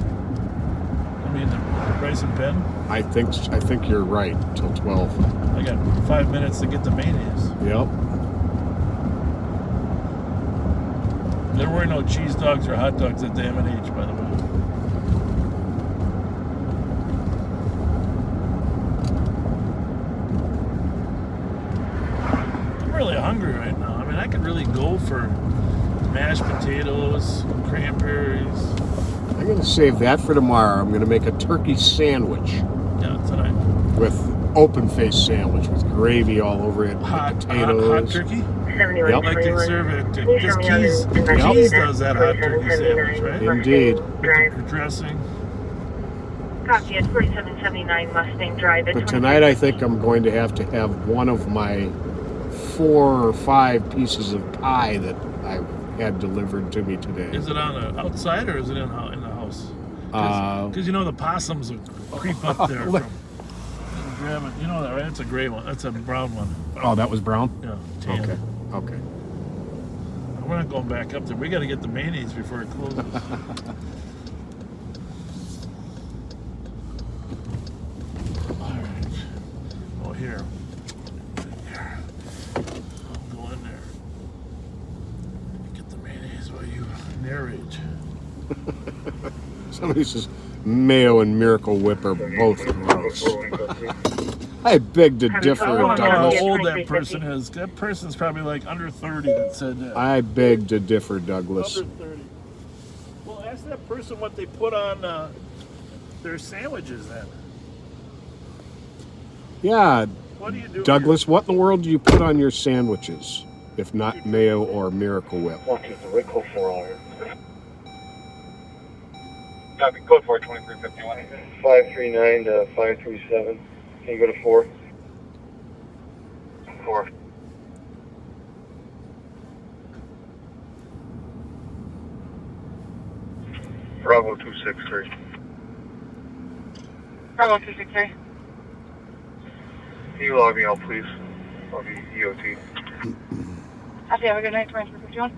mean, the Rice and Pen? I think you're right. Till 12. I got 5 minutes to get the mayonnaise. Yep. There were no cheese dogs or hot dogs at the M&H, by the way. I'm really hungry right now. I mean, I could really go for mashed potatoes, cranberries. I'm going to save that for tomorrow. I'm going to make a turkey sandwich. Yeah, tonight. With open-faced sandwich with gravy all over it. Hot potatoes. turkey? 71, Yep. Like they 21. serve it. Please Because remain on Keys the investigation. Keys does that hot turkey sandwich, right? Indeed. Drive. With the dressing. Copy at 4779 Mustang Drive. But tonight I think I'm going to have one of my 4 or 5 pieces of pie that I had delivered to me today. Is it on the outside or is it in the house? Because you know the possums will creep up there from grab it. You know that, right? It's a gray one. That's a brown one. Oh, that was brown? Yeah. Tan. Okay. We're not going back up there. We got to get the mayonnaise before it closes. All right. Oh, here. I'll go in there. Get the mayonnaise while you narrate. Somebody says Mayo and Miracle Whip are both gross. I beg to differ, I don't know how Douglas. old that person is. That person's probably like under 30 that said that. I beg to differ, Douglas. Under 30. Well, ask that person what they put on their sandwiches then. Yeah, What do you do? Douglas, what in the world do you put on your sandwiches, if not Mayo or Miracle Whip? Code 4 Copy, code 4, 2351. 539 to 537. Can you go to 4? 4. Bravo 263. Bravo 263. Can you log me out, please? I'll be EOT. Copy, have a good night, 2351.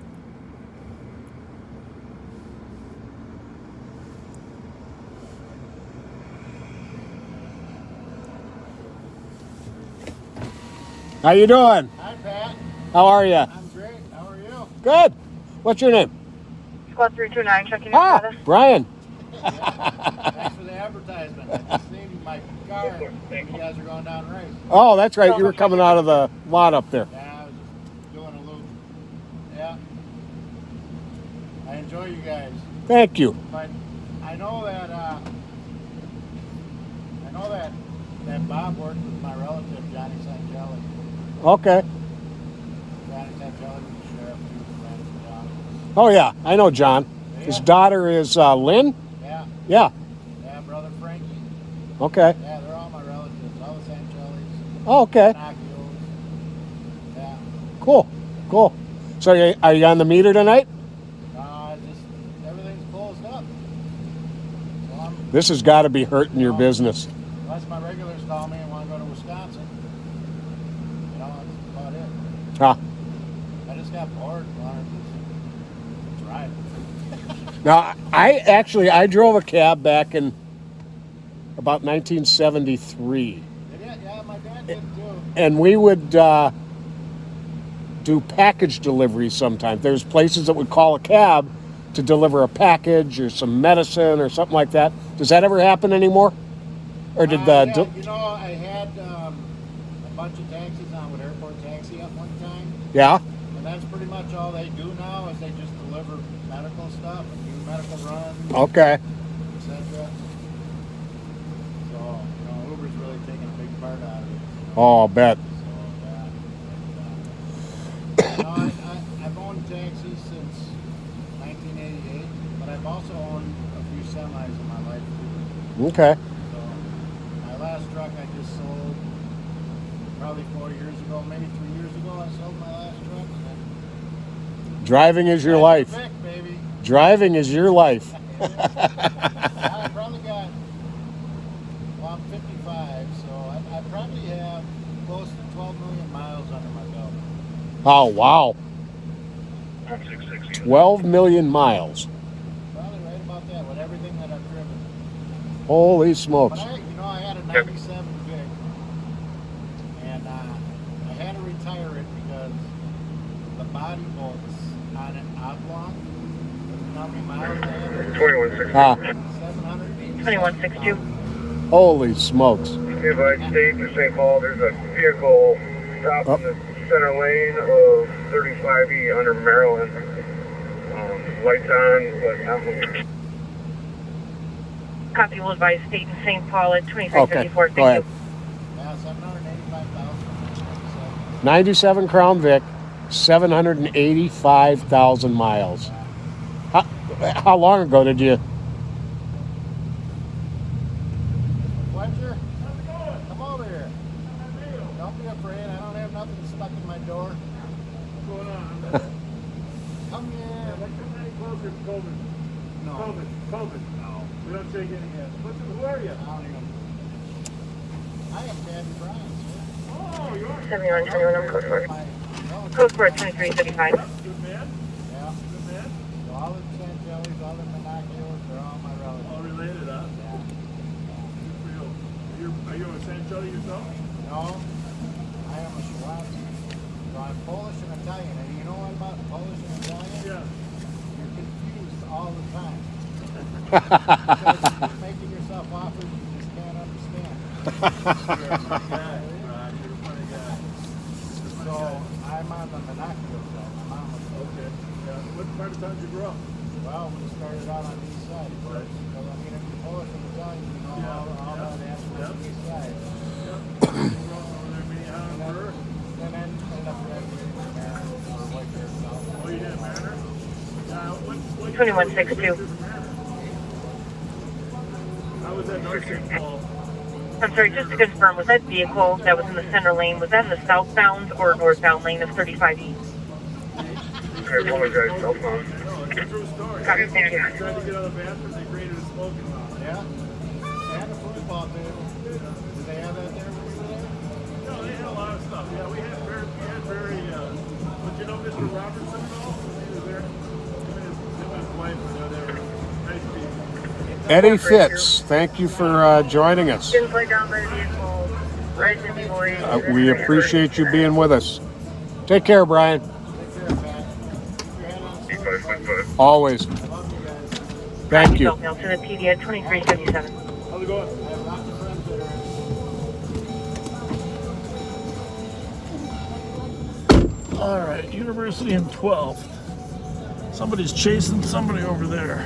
How you doing? Hi, Pat. How are you? I'm great. How are you? Good. What's your name? Squad 329, checking your Ah, status. Brian. Thanks for the advertisement. I just seen my car. You guys are going down race. Oh, that's right. You were coming out of the lot up there. Yeah, I was just doing a loop. Yeah. I enjoy you guys. Thank you. But I know that Bob worked with my relative, Johnny Santelli. Okay. Johnny Santelli was the sheriff who was Ramsey County. Oh, yeah. I know John. His daughter is Lynn? Yeah. Yeah. Yeah, brother Frankie. Okay. Yeah, they're all my relatives. All the Santellis. Oh, okay. Pinocchios. Yeah. Cool. Cool. So are you on the meter tonight? Just everything's closed up. So I'm, This has got to be hurting your business. unless my regulars call me and want to go to Wisconsin, that's about it. Huh. I just got bored and wanted to drive. Now, I drove a cab back in about 1973. Yeah, my dad did too. And we would do package deliveries sometimes. There's places that would call a cab to deliver a package or some medicine or something like that. Does that ever happen anymore? Or did I had a bunch of taxis on with Airport Taxi at one time, yeah? and that's pretty much all they do now is they just deliver medical stuff and do medical runs, Okay. etc. So, Uber's really taking a big part out of it. Oh, I'll bet. So, I've owned taxis since 1988, but but I've also owned a few semis in my life. Okay. So my last truck I just sold probably 4 years ago, maybe 3 years ago. I sold my last truck. And then Driving is your life. Back, baby. Driving is your life. I probably got, well, I'm 55, so I probably have close to 12 million miles under my belt. Oh, wow. 12 million miles. Probably right about that with everything that I've driven. Holy smokes. But I had a 97 Vic, and I had to retire it because the body bolts on an oblong, how many miles I had? 2162. Holy smokes. If I stay to St. Paul, there's a vehicle stopped in the center lane of 35E under Maryland. Lights on, but not moving. Copy will advise state in St. Paul at 2354. Okay, go ahead. Yeah, 785,000. 97 Crown Vic, 785,000 miles. How long ago did you? Fletcher, come over here. Don't be afraid. I don't have nothing stuck in my door. What's going on? Come here. Come any closer to COVID. No. COVID. No. We don't shake any hands. Who are you? I am Daddy Brian, sir. Oh, you are. 7121, I'm code for it. Code for 2335. Good man. Yeah. Good man. So all the Santellis, all the Monaco's, they're all my relatives. All related, huh? Yeah. Good for you. Are you a Santelli yourself? No, I am a Schwartz. So I'm Polish and Italian. And you know what about Polish and Italian? Yeah. You're confused all the time. Because you keep making yourself offers you just can't understand. You're a funny guy, Ron. You're a funny guy. So I'm on the Monaco side. My mom was Okay. Yeah. What part of town did you grow up? well, we started out on the east side first. Because I mean, if you're Polish and Italian, you know all that aspect of the east side. You grew up over there, Minnehaha, and Burr? And then ended up graduating from there or White Bear South. Oh, you did, Mariner? What 2162. How was that North St. Paul? I'm sorry, just to confirm, was that vehicle that was in the center lane, was that in the southbound or northbound lane of 35E? I apologize, cell phone. No, it's a true story. Copy, thank you. Tried to get out of the bathroom, they created a smoking lounge. Yeah. And a football table. Did they have that there when you were there? No, they had a lot of stuff. Yeah, we had very, but you know Mr. Robertson at all? He was there. Him and his wife, they were nice people. Eddie Fitz, thank you for joining us. Didn't play down by the vehicle. Right in the boy. We appreciate you being with us. Take care, Brian. Take care, Pat. Keep your head on the swivel. Always. I love you guys. Thank you. Mail to the PD at 2357. How's it going? I have lots of friends that are All right, University and 12th. Somebody's chasing somebody over there.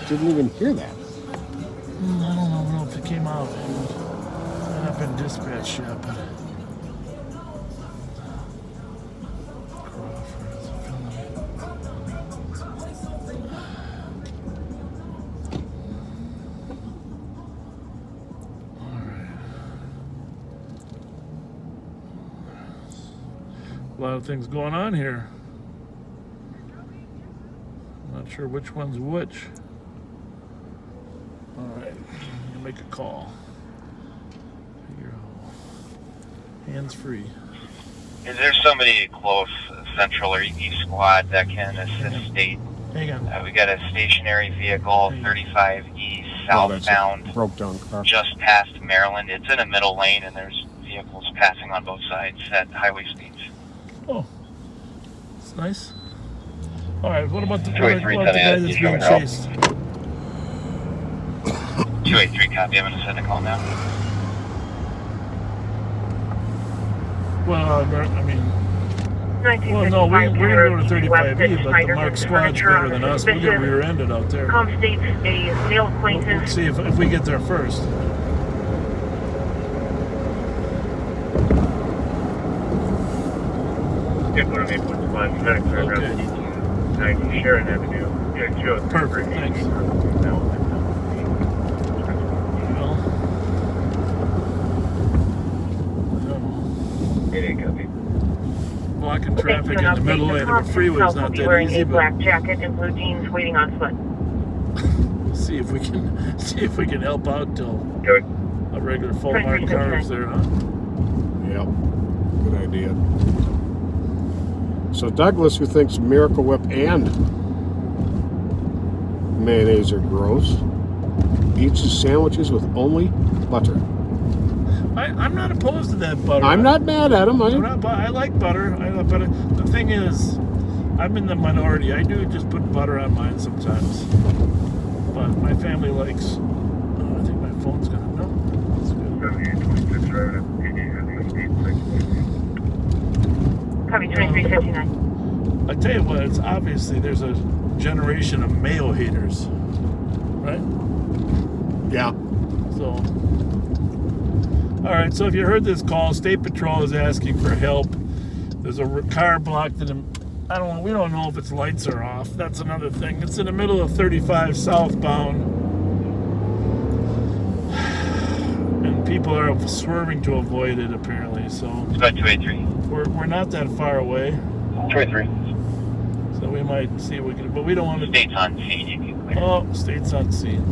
Didn't even hear that. I don't know if it came out. It hasn't been dispatched yet, but. A lot of things going on here. Not sure which one's which. All right, you make a call. Hands free. Is there somebody close, Central or East Squad, that can assist state? Hang on. We got a stationary vehicle, 35E southbound, Broke down car. just past Maryland. It's in a middle lane, and there's vehicles passing on both sides at highway speeds. Oh, it's nice. All right, what about the, guy 283 that's being chased? 283 copy. I'm going to send a call now. Well, I mean, well, no, we're going to go to 35E, but the Mark squad's better than us. We'll get rear-ended out there. States a male acquaintance. Let's see if we get there first. Tickler on 8.5, Narcotics are around 9290 Sharon Avenue. Yeah, Joe. Perfect, thanks. Blocking traffic in the middle lane of a freeway is not that wearing easy, a but black jacket and blue jeans waiting on foot. see if we can help out till Good. a regular full marked car is there, huh? Yep. Good idea. So Douglas, who thinks Miracle Whip and mayonnaise are gross, eats his sandwiches with only butter. I'm not opposed to that butter. I'm not mad at him. I like butter. I like butter. The thing is, I'm in the minority. I do just put butter on mine sometimes. But my family likes. Oh, I think my phone's gonna. No, that's good. Copy 2359. I tell you what, it's obviously there's a generation of mayo haters, right? Yeah. So. All right, so if you heard this call, State Patrol is asking for help. There's a car blocked in the, we don't know if its lights are off. That's another thing. It's in the middle of 35 southbound. And people are swerving to avoid it, apparently, so. It's about 283. We're not that far away. 283. So we might see if we can, but we don't want to. State's on scene. You can clear. Oh, State's on scene.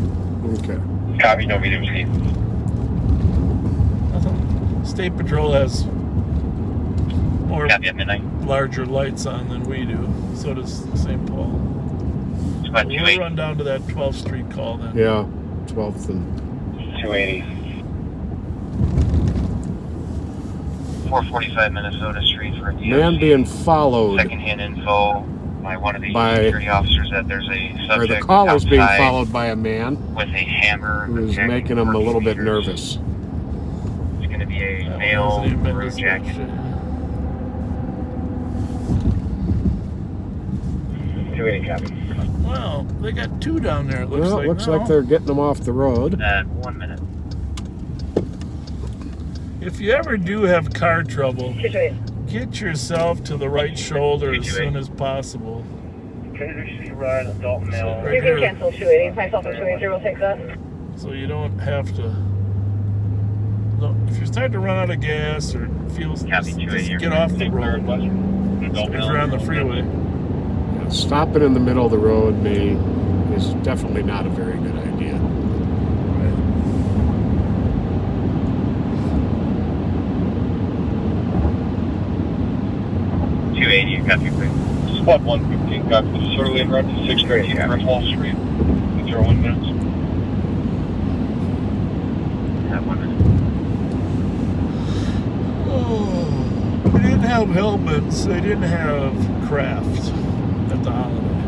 Okay. Copy, no medium scene. State Patrol has more Copy at midnight. larger lights on than we do. So does St. Paul. It's about We'll 280. run down to that 12th Street call then. Yeah. 12th and 280. 445 Minnesota Street for a DOC. man being followed. Secondhand info by one of the By- security officers that there's a Or subject the caller's being outside followed by a man with a hammer who's projecting making him a 14 little bit meters. nervous. It's going to be a That male wasn't even maroon this jacket. much. 280 copy. Well, they got two down there, it looks Well, like. it looks now. like they're getting them off the road. 1 minute. If you ever do have car trouble, get yourself to the right shoulder as soon as possible. Tennessee ride, adult male. Right here, cancel 280. Myself and 280 will take that. so you don't have to. If you're starting to run out of gas or feels, Copy, just 280. get off the road. If you're on the freeway. Yeah, stopping in the middle of the road is definitely not a very good idea. 280, copy, quick. Spot 115, copy. Sir Lane Road to 630 Wall Street. 01 minutes. Have 1 minute. Oh, they didn't have helmets. They didn't have craft at the holiday.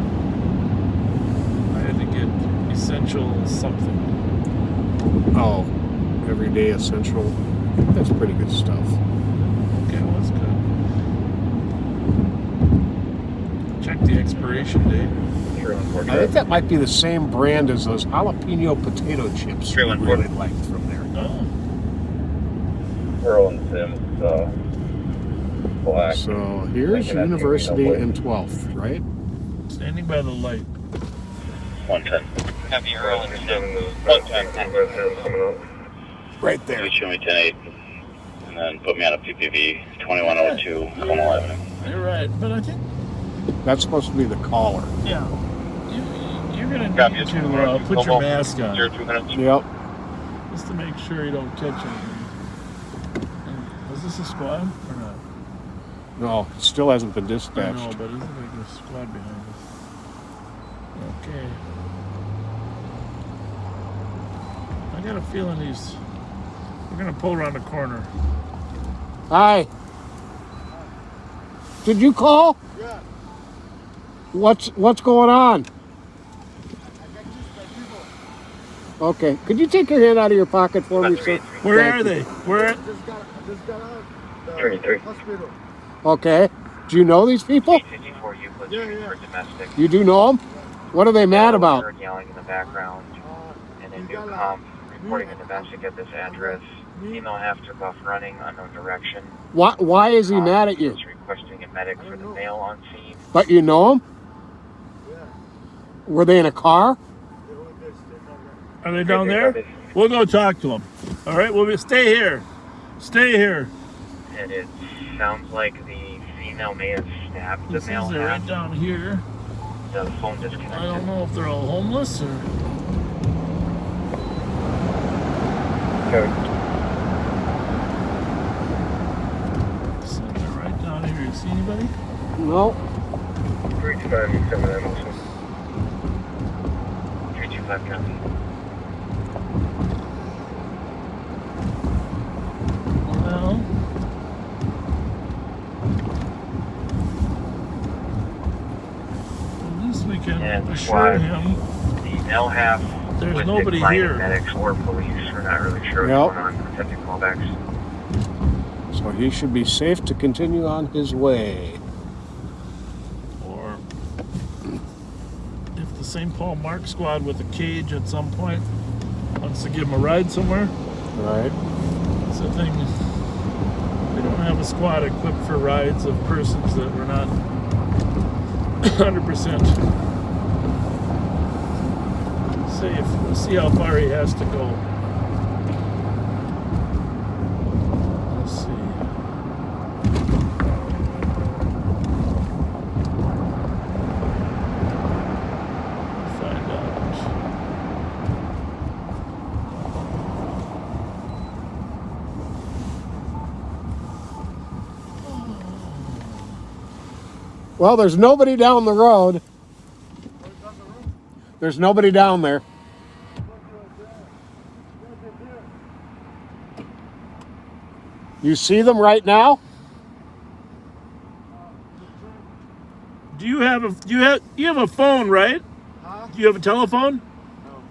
I had to get essential something. Oh, everyday essential. That's pretty good stuff. Okay, well, that's good. Check the expiration date. I think that might be the same brand as those jalapeno potato chips we 314. really liked from there. Oh, Earl and Sims, black. So here's University and 12th, right? standing by the light. 110. Copy, Earl and Sim. 110. Coming up. Right there. You show me 10-8. And then put me on a PPV 2102, Conal Avenue. You're right, but I think, That's supposed to be the caller. yeah, you're going to Copy, need it's to Conal. put your mask on, 02 minutes. Yep. just to make sure you don't catch anything. And is this a squad or not? No, it still hasn't been I dispatched. know, but isn't there a squad behind us? Okay. I got a feeling we're going to pull around the corner. Hi. Did you call? Yeah. What's going on? Okay. Could you take your hand out of your pocket for me, sir? Where Thank are you. they? Where? I just got out the 33. hospital. Okay. Do you know these people? 854 Euclid Yeah, Street yeah. for domestic. You do know them? What are they mad about? Heard yelling in the background. And a you new got comp reporting a domestic at this address. Me? Email after buff running, unknown direction. Why is he mad at you? Is required. requesting a medic for the male on scene. But you know them? Yeah. Were they in a car? They were there, staying down there. Are they down there? We'll go talk to them. All right, we'll stay here. Stay here. And it sounds like the female may have stabbed the This male. is right down here. The phone disconnected. I don't know if they're all homeless or. Okay. So they're right down here. You see anybody? No. 325, you send me that also. 325 copy. Well, at least we can And assure squad, him the male half there's with nobody declining here. medics or police. We're not really sure Yep. what's going on. Attempting callbacks. So he should be safe to continue on his way. Or if the St. Paul Mark squad with a cage at some point wants to give him a ride somewhere, Right. it's the thing. They don't have a squad equipped for rides of persons that were not 100% safe. We'll see how far he has to go. Let's see. Find out. Well, there's nobody down the road. There's nobody down there. You see them right now? Do you have a phone, right? Huh? Do you have a telephone? No.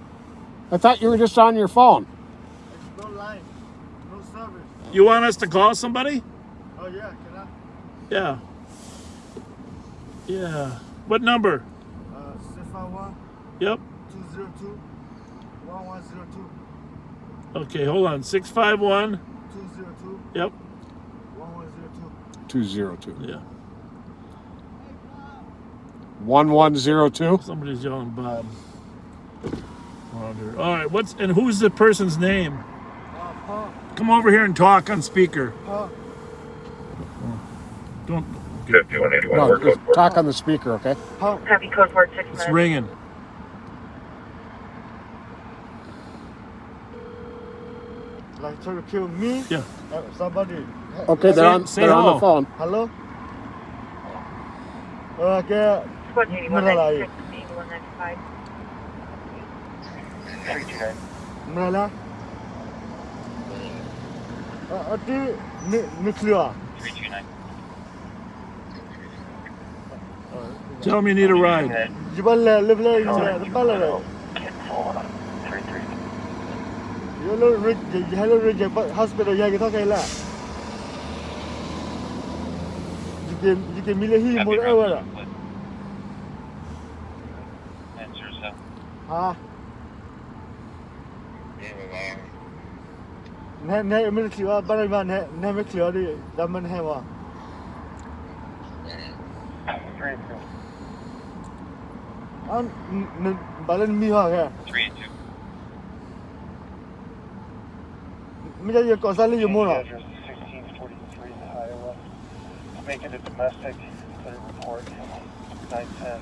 I thought you were just on your phone. There's no line. No service. You want us to call somebody? Oh, yeah. Can I? Yeah. Yeah. What number? 651 Yep. 202 1102 Okay, hold on. 651. 202 Yep. 1102. 202. Yeah. 1102. Somebody's yelling Bob. Wonder. All right. And who's the person's name? Come over here and talk on speaker. Don't. 5181, No, work just code 4. talk on the speaker, okay? Copy code word 6 It's minutes. ringing. Like trying to kill me? Yeah. Somebody. Okay, Say- they're on say the hello. phone. Hello? Okay. Squad 8196, 8195. 329. Mala. Ati nuclear. 329. Tell him you need a ride. Jibal live the bala. 33. Hello Ridge Hospital ya kita kay la. You can milihi mo wala. Answer so. Ha. Ne military bala ba ne military di daman hai wa. An balan mi ha kaya. 382. Mira ye cosa le yo mo na. 1643 Iowa. Make it a domestic. Clear report. 910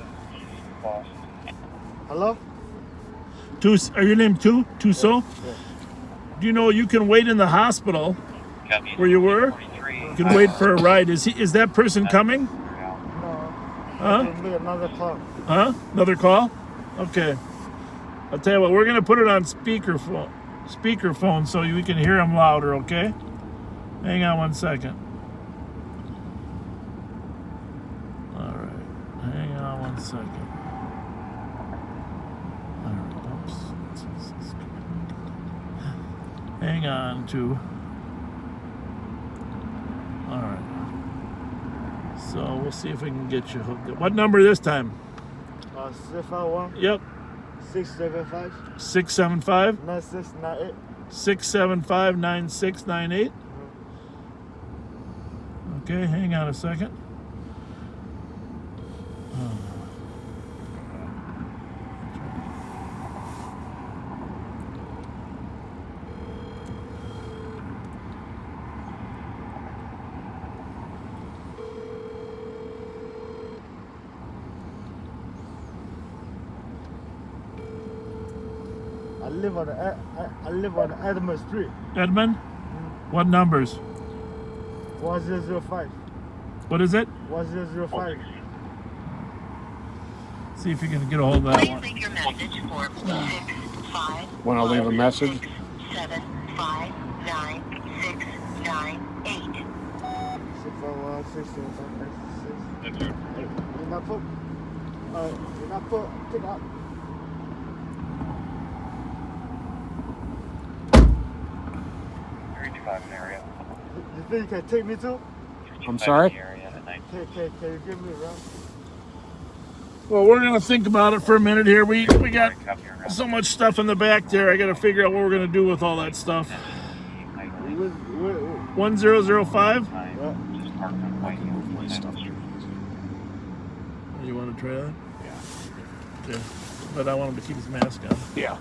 lost. Hello? Are your name Tuso? Do you know you can wait in the hospital Copy. where you were? 43. You can wait for a ride. Is that person coming? No. Huh? Make another call. Huh? Another call? Okay. I'll tell you what, we're going to put it on speakerphone so we can hear him louder, okay? Hang on 1 second. All right. Hang on 1 second. All right. Oops. Hang on to. All right. So we'll see if we can get you hooked up. What number this time? 651 Yep. 675 675 9698. 675 9698. Okay, hang on a second. I live on Edmund Street. Edmund? What numbers? 1005. What is it? 1005. See if you can get a hold of that one. Leave your message for 655. Want to leave a message? 7599698. 651 You're not put, pick up. Area. You think you can take me to? I'm sorry? Can you give me a run? Well, we're gonna think about it for a minute here. We got so much stuff in the back there. I gotta figure out what we're gonna do with all that stuff. 1005? You want to try that? Yeah. Okay. But I want him to keep his mask on. Yeah.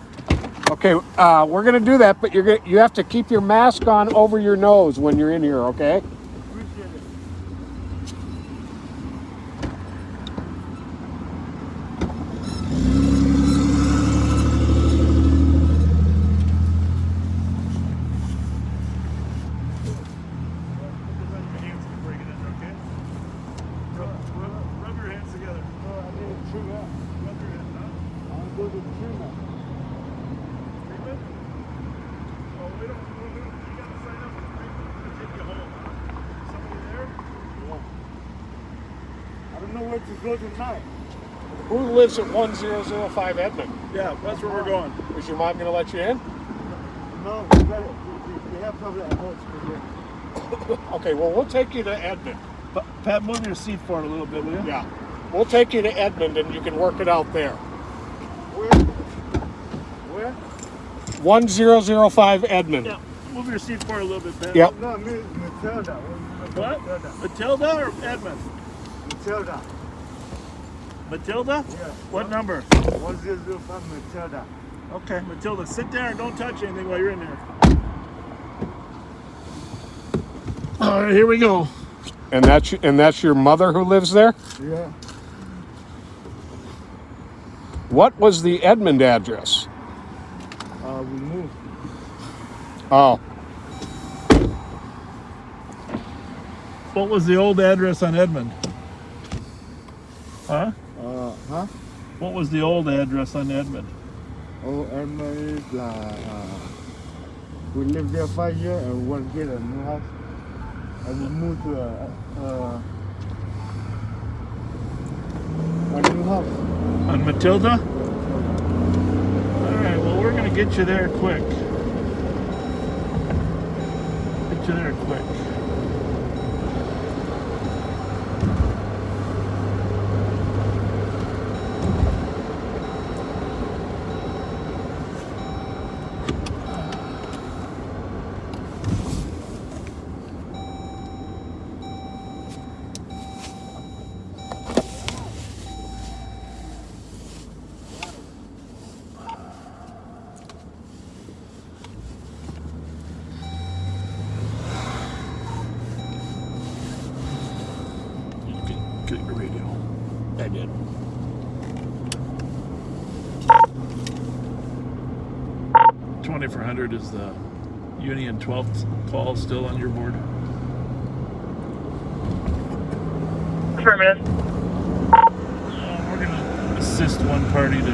Okay, we're going to do that, but you have to keep your mask on over your nose when you're in here, okay? Appreciate it. Rub your hands together. No, I need a trim out. Rub your hands, huh? I'll go to the trim out. Treatment? Oh, we don't, you gotta sign up for treatment. We'll take you home. Somebody there? I don't know where to go tonight. Who lives at 1005 Edmund? Yeah, that's where we're going. Is your mom going to let you in? No, we have public homes here. Okay, well, we'll take you to Edmund. Pat, move your seat forward a little bit, will you? Yeah. We'll take you to Edmund and you can work it out there. Where? 1005 Edmund. Yeah. Move your seat forward a little bit, Pat. Yep. No, Matilda. What? Matilda or Edmund? Matilda. Matilda? Yeah. What number? 1005 Matilda. Okay, Matilda, sit there and don't touch anything while you're in there. All right, here we go. And that's your mother who lives there? Yeah. What was the Edmund address? We moved. Oh, What was the old address on Edmund? Huh? Huh? What was the old address on Edmund? Oh, Edmund is we lived there 5 years and we want to get a new house. And we moved to a new house. On Matilda? All right, well, we're going to get you there quick. Get you there quick. Get your radio. I did. $2,400 is the Union 12th call still on your board? Affirmative. We're going to assist one party to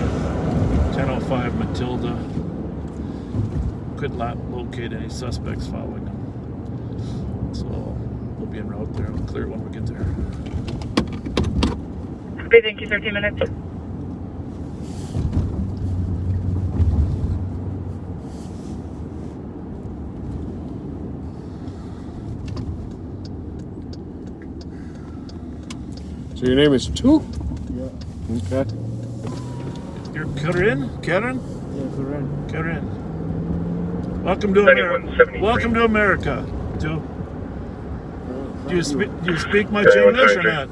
1005 Matilda. Could not locate any suspects following them. So we'll be en route there. We'll clear it when we get there. Okay, thank you, 13 minutes. So your name is Tu? Yeah. Okay. You're Karen? Karen? Yeah, correct. Karen. Welcome to America. 7173. Welcome to America, too. Do you speak much English or not?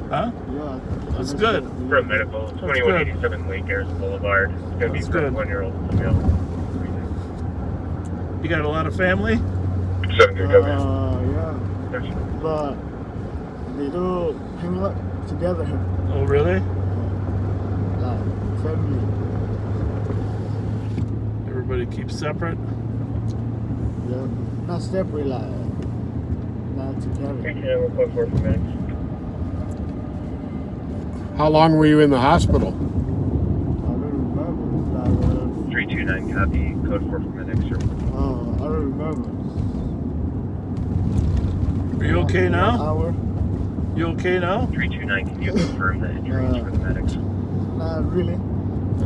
Huh? Yeah. That's good. For medical, 2187 Lake Airs Boulevard. It's going to be That's for a good. 1-year-old female. You got a lot of family? 73W. Yeah. But they do hang out together. Oh, really? Like family. Everybody keeps separate? Yeah. Not separate, like not together. 329 for minutes. How long were you in the hospital? I don't remember. 329 copy, code 4 for medics. I don't remember. Are you okay now? Hour. You okay now? 329, can you confirm the injuries for the medics? Not really.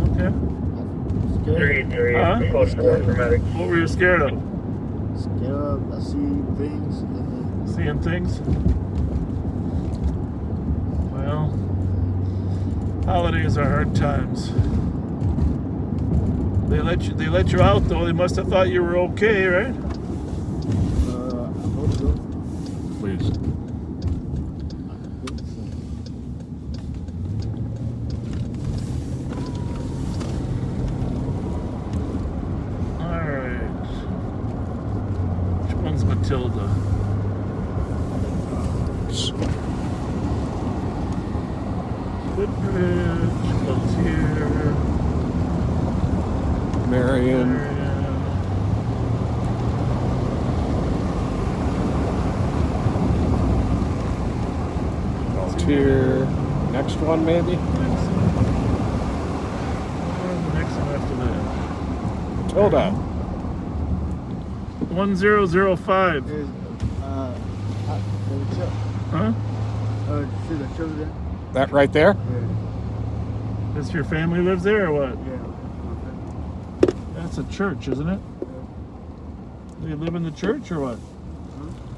Okay. Scared. 383, Huh? code 4 for medics. What were you scared of? Scared. I see things. Seeing things? Well, holidays are hard times. They let you out though. They must have thought you were okay, right? I hope so. Please. All right. Which one's Matilda? Woodbridge goes here. Marion. Here. Next one, maybe? The next one after that. Tilda. 1005. Huh? See the children? That right there? Yeah. Does your family lives there or what? Yeah. That's a church, isn't it? Do you live in the church or what?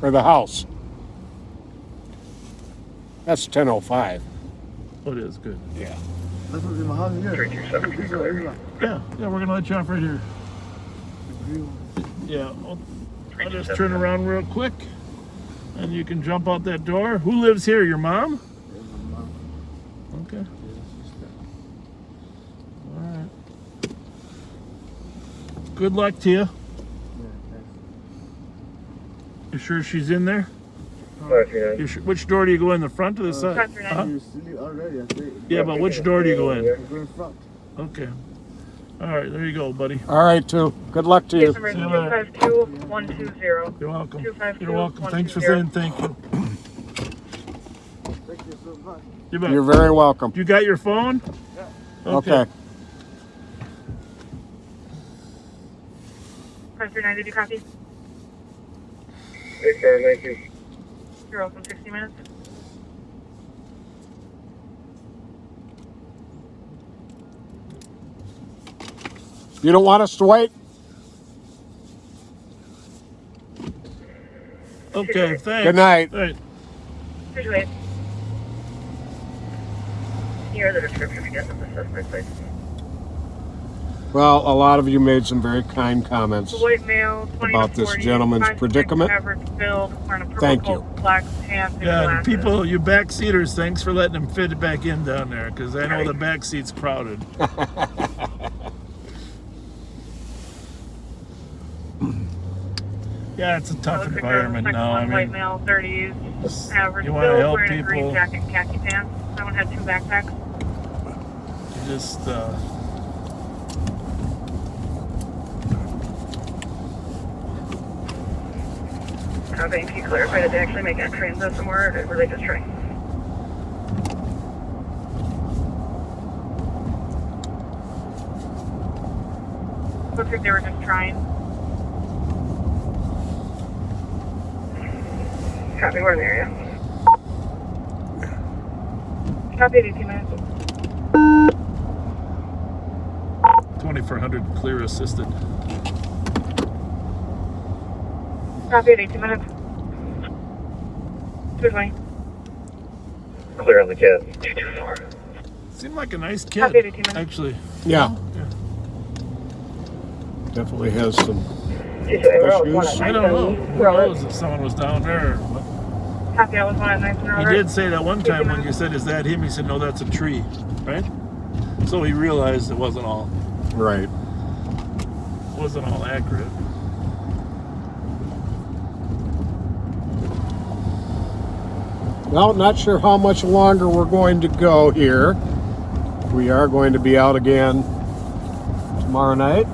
Or the house? That's 1005. Oh, it is good. Yeah. That's what's in my house here. 327 clear. Yeah, we're gonna let you off right here. Yeah, I'll just turn around real quick, and you can jump out that door. Who lives here? Your mom? Okay. All right. Good luck to you. You sure she's in there? You sure, which door do you go in? The front or the side? Huh? Yeah, but which door do you go in? Okay. All right, there you go, buddy. All right, too. Good luck to you. Emergency 252-120. You're welcome. 252-120. You're welcome. Thanks for saying thank you. Thank you so much. You bet. You're very welcome. You got your phone? Yeah. Okay. 539, did you copy? Hey, sir, thank you. You're welcome, 60 minutes. You don't want us to wait? Okay, thanks. Good night. Right. Did you wait? Here are the description again of the suspect, please. Well, a lot of you made some very kind comments. White male, 20 about to this 40, gentleman's 5'6" predicament. Average build, wearing a purple Thank coat, you. black pants, and Yeah, and glasses. people, you backseaters, thanks for letting them fit back in down there, because I know the back seat's crowded. Yeah, it's a tough Looks like environment there's now. I one white mean, male, 30s, average you wanna build, help wearing a green people. jacket, khaki pants. Someone had 2 backpacks. you just, Copy. Can you clarify, did they actually make X-rays though somewhere, or were they just trying? Looks like they were just trying. Copy, we're in the area. Copy at 18 minutes. 2400 clear assisted. Copy at 18 minutes. 220. Clear on the cab. 224. Seemed like a nice Copy at kid, 18 minutes. actually. Yeah. Yeah. Definitely has some. I don't know. Who knows if someone was down there or what? Copy, I was one at 9th and He Robert. did say that one time when you said, "Is that him?" He said, "No, that's a tree," right? So he realized it wasn't all Right. accurate. Well, not sure how much longer we're going to go here. We are going to be out again tomorrow night,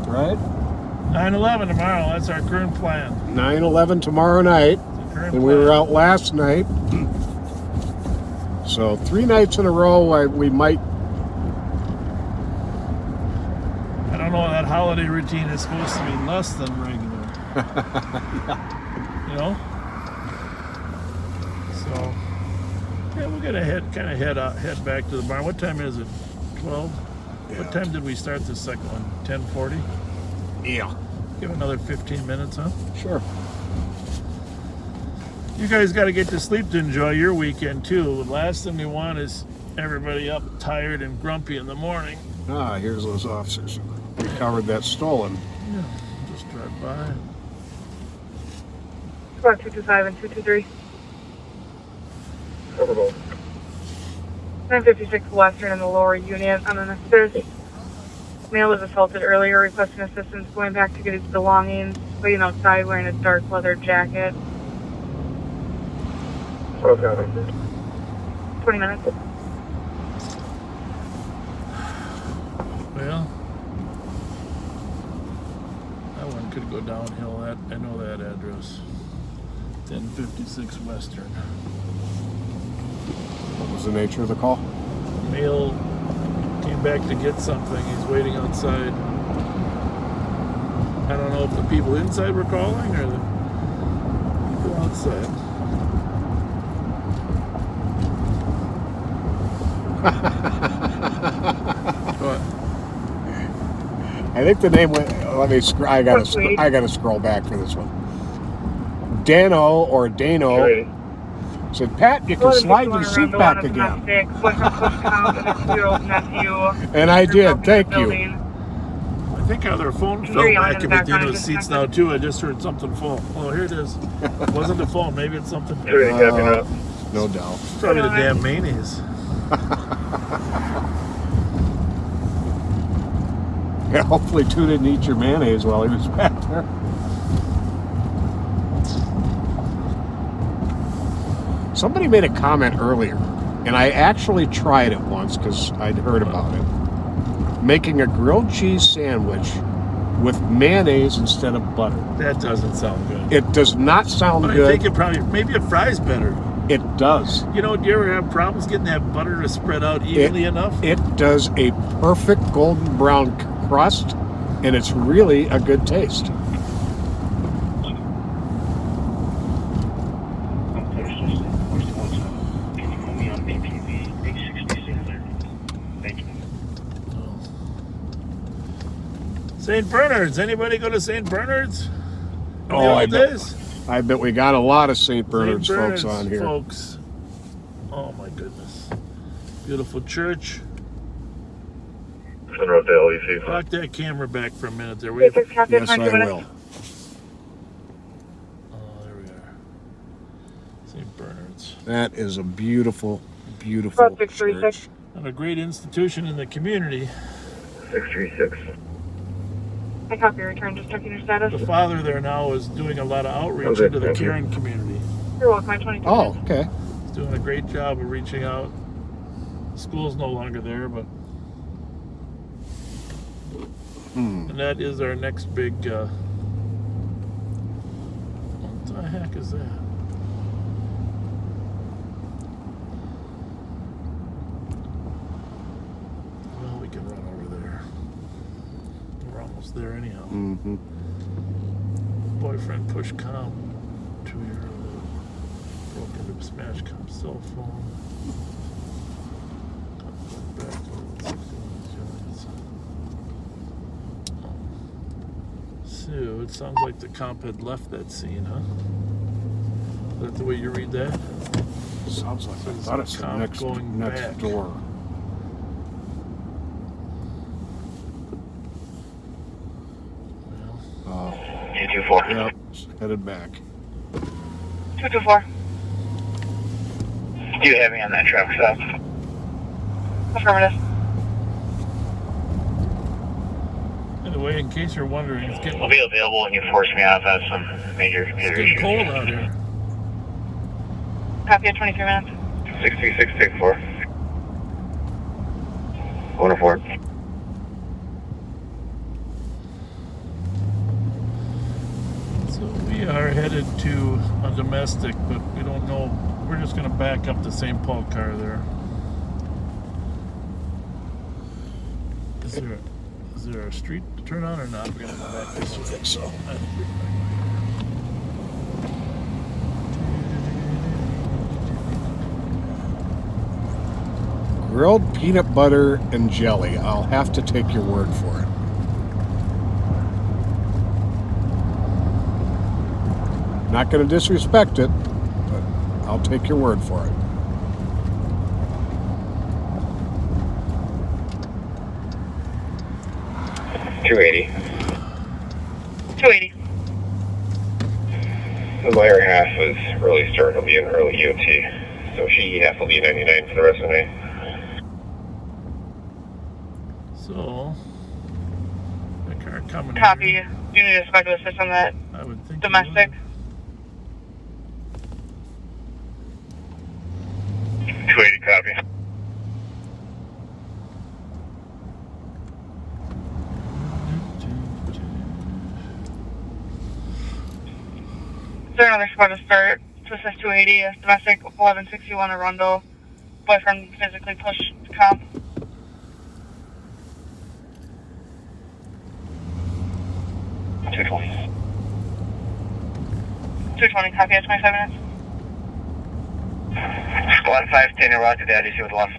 right? 9/11 tomorrow. That's our current plan. 9/11 tomorrow night. Current And we were plan. out last night. So 3 nights in a row, we might. I don't know. That holiday routine is supposed to be less than regular. You know. So yeah, we're gonna head back to the barn. What time is it? 12. Yeah. What time did we start the second one? 10:40. Yeah. Give it another 15 minutes, huh? Sure. You guys got to get to sleep to enjoy your weekend too. The last thing we want is everybody up tired and grumpy in the morning. Ah, here's those officers. Recovered that stolen. Yeah, just drive by. Squad 225 and 223. Over both. 956 Western in the Lower Union. On an upstairs. Male was assaulted earlier, requesting assistance going back to get his belongings. Waiting outside wearing a dark leather jacket. Well, copy. 20 minutes. Well, that one could go downhill. I know that address. 1056 Western. What was the nature of the call? Male came back to get something. He's waiting outside. I don't know if the people inside were calling or the people outside. What? I think the name went. Let me. I gotta scroll back for this one. Dano or Dano said, "Pat, you can slide your seat back again." And I did. Thank you. I think how their phone fell back in Dino's seats now too. I just heard something fall. Oh, here it is. It wasn't the phone. Maybe it's something. No doubt. Probably the damn mayonnaise. Yeah, hopefully, Two didn't eat your mayonnaise while he was back there. Somebody made a comment earlier, and I actually tried it once because I'd heard about it. Making a grilled cheese sandwich with mayonnaise instead of butter. That doesn't sound good. It does not sound But good. I think it probably, maybe it fries better. It does. You know, do you ever have problems getting that butter to spread out evenly enough? It does a perfect golden brown crust, and it's really a good taste. St. Bernard's. Anybody go to St. Bernard's? Oh, I bet we got a lot of St. Bernard's folks on here. Folks. Oh my goodness. Beautiful church. Lock that camera back for a minute there. Yes, I will. Oh, there we are. St. Bernard's. That is a beautiful, beautiful church. And a great institution in the community. 636. I copy your return, just checking your status. The father there now is doing a lot of outreach into the Karen community. You're welcome, my 22. Oh, okay. He's doing a great job of reaching out. The school's no longer there, but and that is our next big what the heck is that? Well, we can run over there. We're almost there anyhow. Mm-hmm. Boyfriend pushed com 2-year-old, broke into smash com cell phone. Back over 61 Sue, it sounds like the cop had left that scene, huh? Is that the way you read that? Sounds like I thought it's next door. Well, 224. Yep, headed back. 224. Do you have me on that truck stop? Affirmative. By the way, in case you're wondering, it's getting, We'll be available when you force me off. I have some major computer getting issues. cold out here. Copy at 23 minutes. 63664. 104. So we are headed to a domestic, but we don't know. We're just going to back up the St. Paul car there. Is there a street to turn on or not? We're going to go back this way. I think so. I think we're Grilled peanut butter and jelly. I'll have to take your word for it. Not going to disrespect it, but I'll take your word for it. $280. 280. The layer half was early start. It'll be an early UT. So she half will be 99 for the rest of the night. So, the car coming Copy. here. Do you need a special assist on that I would think domestic? 280 copy. Is there another squad to start to assist 280? Domestic 1161 Arundel. Boyfriend physically pushed comp. 220. 220, copy at 25 minutes. Squad 510 around to the IDC with one.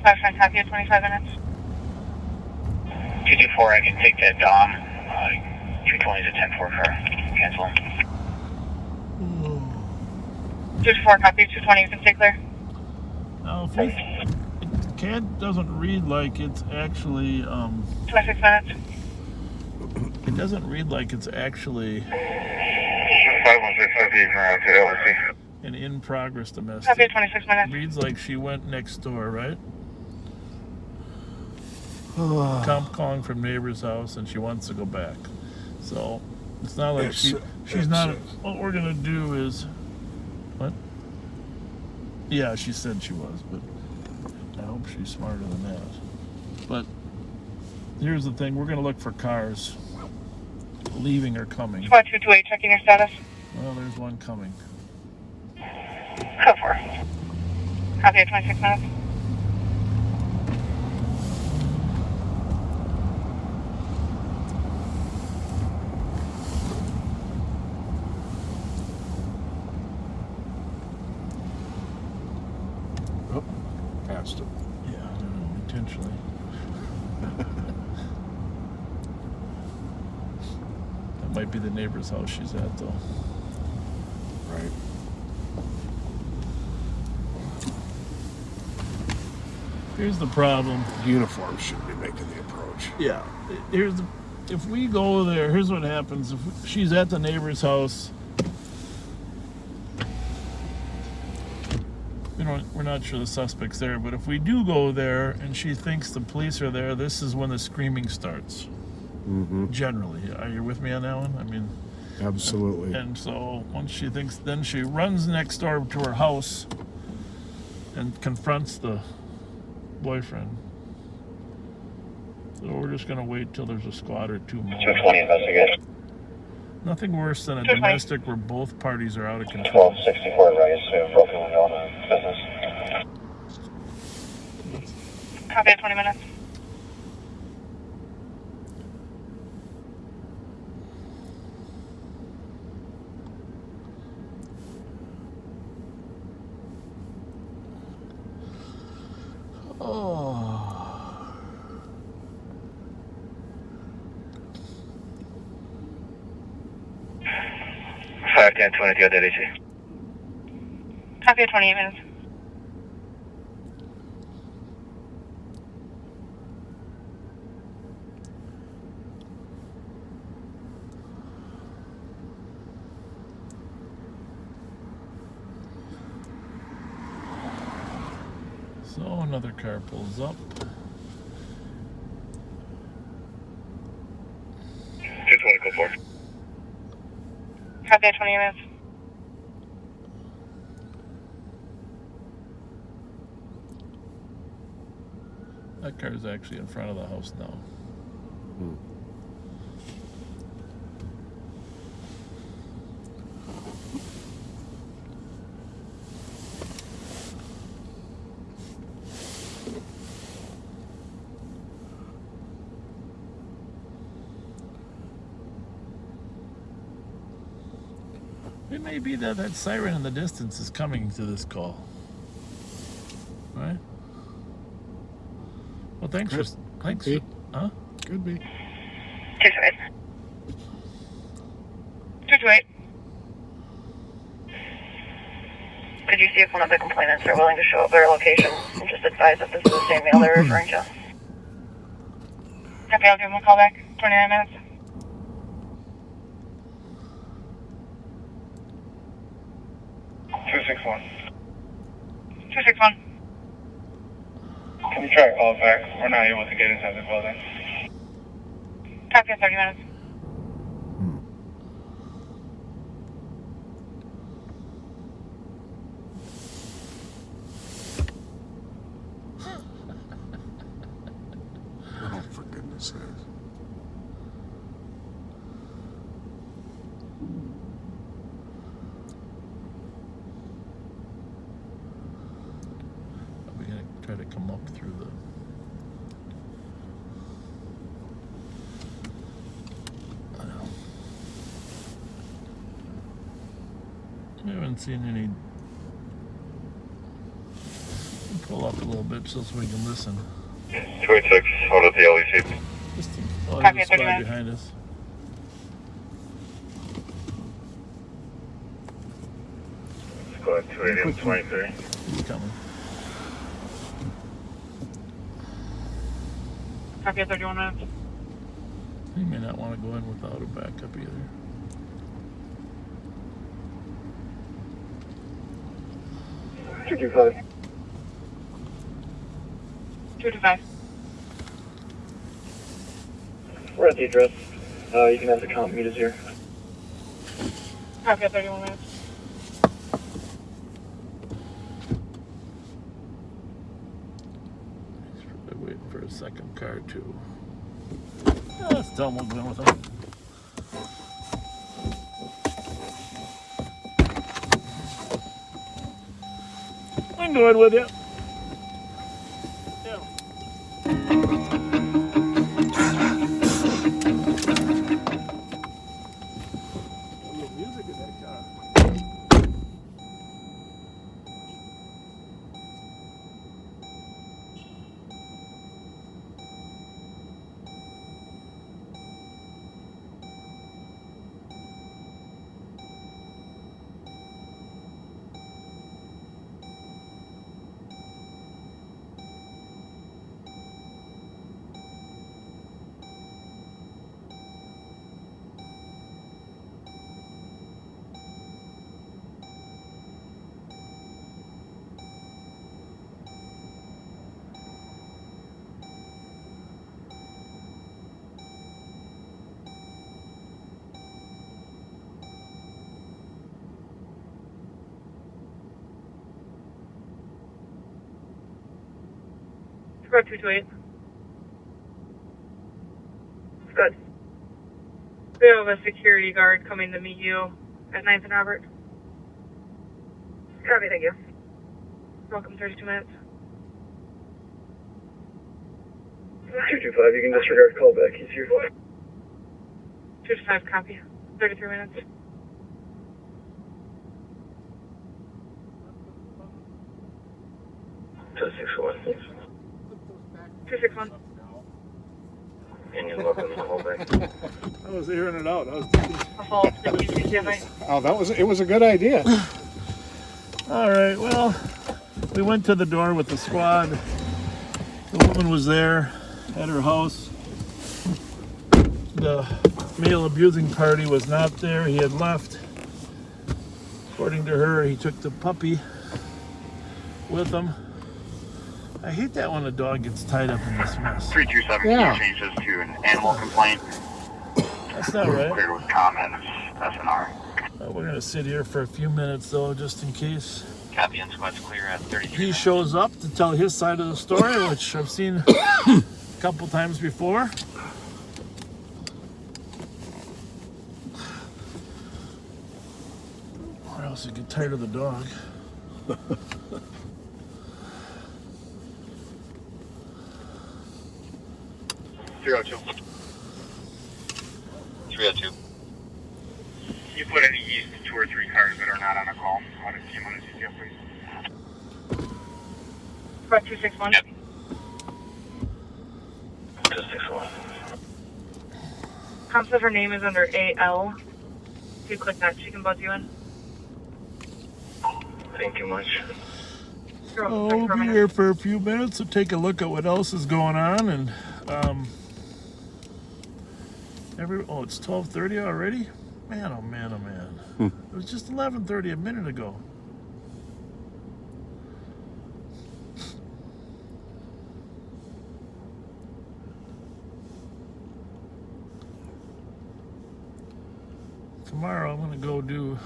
510, copy at 25 minutes. 224, I can take that Dom. 220 is a 10-4 car. Cancel. 224, copy 220, you can stay clear. Now, if CAD doesn't read like it's actually, 26 minutes. it doesn't read like it's actually 5165 an in-progress Copy domestic. at 26 minutes. Reads like she went next door, right? Comp calling from neighbor's house and she wants to go back. So it's not like she's not. What we're gonna do is, what? Yeah, she said she was, but I hope she's smarter than that. But here's the thing: we're gonna look for cars leaving or coming. Squad 228, checking your status. Well, there's one coming. Go for it. Copy at 26 minutes. Oh, passed it. Yeah, I don't know, intentionally. That might be the neighbor's house she's at, though. Right. Here's the problem. Uniforms should be making the approach. Yeah. If we go there, here's what happens. If she's at the neighbor's house, we're not sure the suspect's there, but if we do go there and she thinks the police are there, this is when the screaming starts. Mm-hmm. Generally. Are you with me on that one? I mean, Absolutely. and so once she thinks, then she runs next door to her house and confronts the boyfriend. So we're just going to wait till there's a squad or two more. 220 investigation. Nothing worse than a domestic where both parties are out of control. 1264 raised to broken window on the business. Copy at 20 minutes. Oh. 510 20 DDC. Copy at 28 minutes. So another car pulls up. 220, go for it. Copy at 20 minutes. That car is actually in front of the house now. It may be that that siren in the distance is coming to this call. Right? Well, thanks for... Thanks for... Huh? Could be. 228. 228. Could you see if one of the complainants are willing to show up their location and just advise if this is the same mail they're referring to? Copy, I'll give them a call back. 29 minutes. $261. 261. Can you try to call us back? We're not able to get inside the building. Copy at 30 minutes. Oh, for goodness sakes. We're going to try to come up through the... I don't know. We haven't seen any... Pull up a little bit so we can listen. 286, hold at the LEC. Just Copy, there's a 30 squad minutes. behind us. Squad 280 and 23. He's coming. Copy at 31 minutes. He may not want to go in without a backup either. Two two five. 225. We're at the address. You can have the comp meet us here. Copy at 31 minutes. He's probably waiting for a second car too. Let's tell him we'll go in with him. I'm going with you. Music in that car. Squad 228. It's good. We have a security guard coming to meet you at 9th and Robert. Copy, thank you. Welcome, 32 minutes. 225, you can disregard callback. He's here. 225, copy. 33 minutes. To 61. 261. And you're welcome to call back. I was hearing it out. I was thinking. Oh, it was a good idea. All right, well, we went to the door with the squad. The woman was there at her house. The male abusing party was not there. He had left. According to her, he took the puppy with him. I hate that when a dog gets tied up in this mess. 327 Yeah. changes to an animal complaint. That's not right. Cleared with comments. SNR. We're going to sit here for a few minutes, though, just in case Copy, and squad's clear at 33. he shows up to tell his side of the story, which I've seen a couple times before. Or else you get tired of the dog. 302. 302. You put any east 2 or 3 cars that are not on a call on a team on the GTF, please. Squad 261. Yep. 261. Comp says her name is under AL. If you click that, she can buzz you in. Thank you much. You're welcome. Oh, Thanks for we'll a be minute. here for a few minutes to take a look at what else is going on, and it's 12:30 already. Man, oh man, oh man! It was just 11:30 a minute ago. Tomorrow I'm gonna go do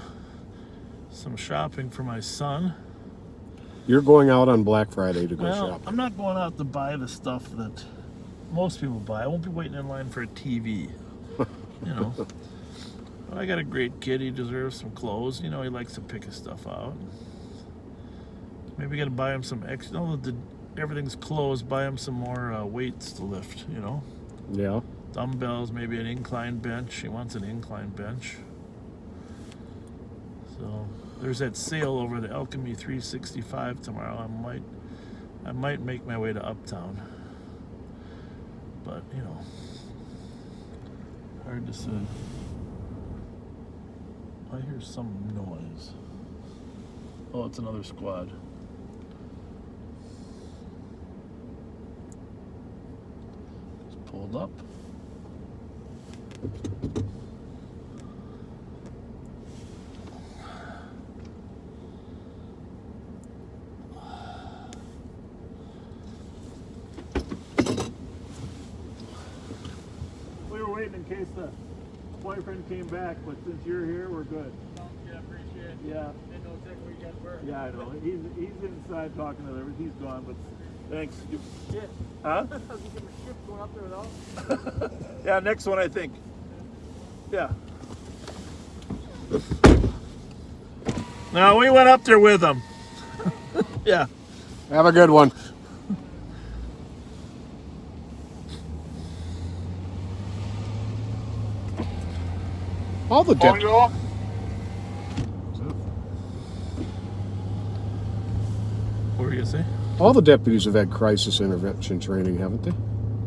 some shopping for my son. You're going out on Black Friday to go Well, shopping. I'm not going out to buy the stuff that most people buy. I won't be waiting in line for a TV. You know, I got a great kid. He deserves some clothes. You know, he likes to pick his stuff out. Maybe got to buy him some extra. No, everything's closed. Buy him some more weights to lift. You know, Yeah. dumbbells, maybe an incline bench. He wants an incline bench. So there's that sale over the Alchemy 365 tomorrow. I might make my way to Uptown, but you know, hard to say. I hear some noise. Oh, it's another squad. Just pulled up. We were waiting in case the boyfriend came back, but since you're here, we're good. Yeah, appreciate it. Yeah. Didn't know exactly where you got burned. Yeah, I know. He's inside talking to them. He's gone, but thanks. Shit. Huh? I was gonna give him a shift going up there without. Yeah, next one, I think. Yeah. No, we went up there with him. Yeah. Have a good one. All the deputies. What were you gonna say? All the deputies have had crisis intervention training, haven't they?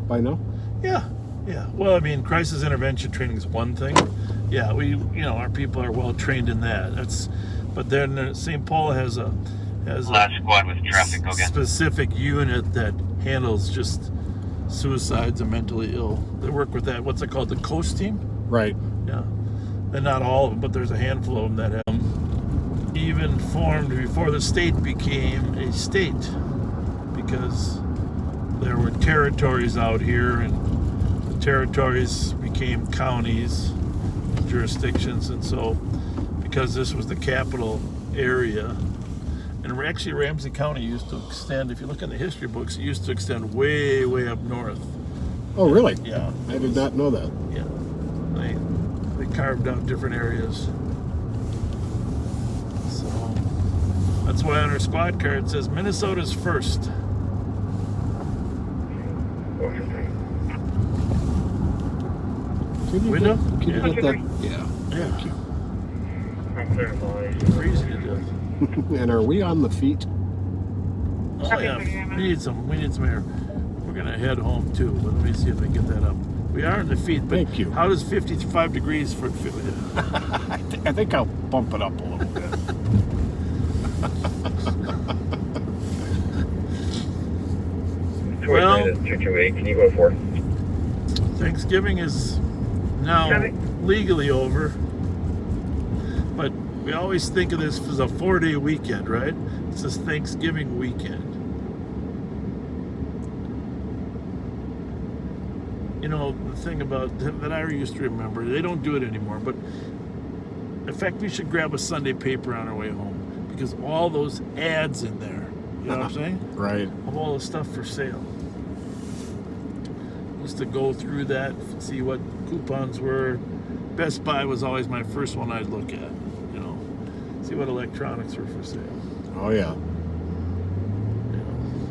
By now? Yeah. Yeah. Well, I mean, crisis intervention training is one thing. Yeah, our people are well trained in that. But then St. Paul has a Last squad with traffic, go get. specific unit that handles just suicides and mentally ill. They work with that. What's it called? The Coast Team. Right. Yeah. And not all of them, but there's a handful of them that have even formed before the state became a state, because there were territories out here, and the territories became counties, jurisdictions, and so because this was the capital area, and actually Ramsey County used to extend, if you look in the history books, it used to extend way, way up north. Oh, really? Yeah. I did not know that. Yeah. They carved out different areas. So that's why on our squad card it says Minnesota's first. Can you Window? Get, can Yeah. you get that? Yeah. Yeah. I'm clear to volley. Freezing to death. And are we on the feet? Oh yeah. We need some air. We're gonna head home too, but let me see if I can get that up. We are in the feet, but Thank you. How does 55 degrees fit? I think I'll bump it up a little bit. Well, 228, can you go to 4? Thanksgiving is now legally over, but we always think of this as a 4-day weekend, right? It's this Thanksgiving weekend. You know, the thing about that I used to remember, they don't do it anymore, but in fact, we should grab a Sunday paper on our way home because all those ads in there, you know what I'm saying? Right. Of all the stuff for sale. Used to go through that, see what coupons were. Best Buy was always my first one I'd look at, you know, see what electronics were for sale. Oh, yeah.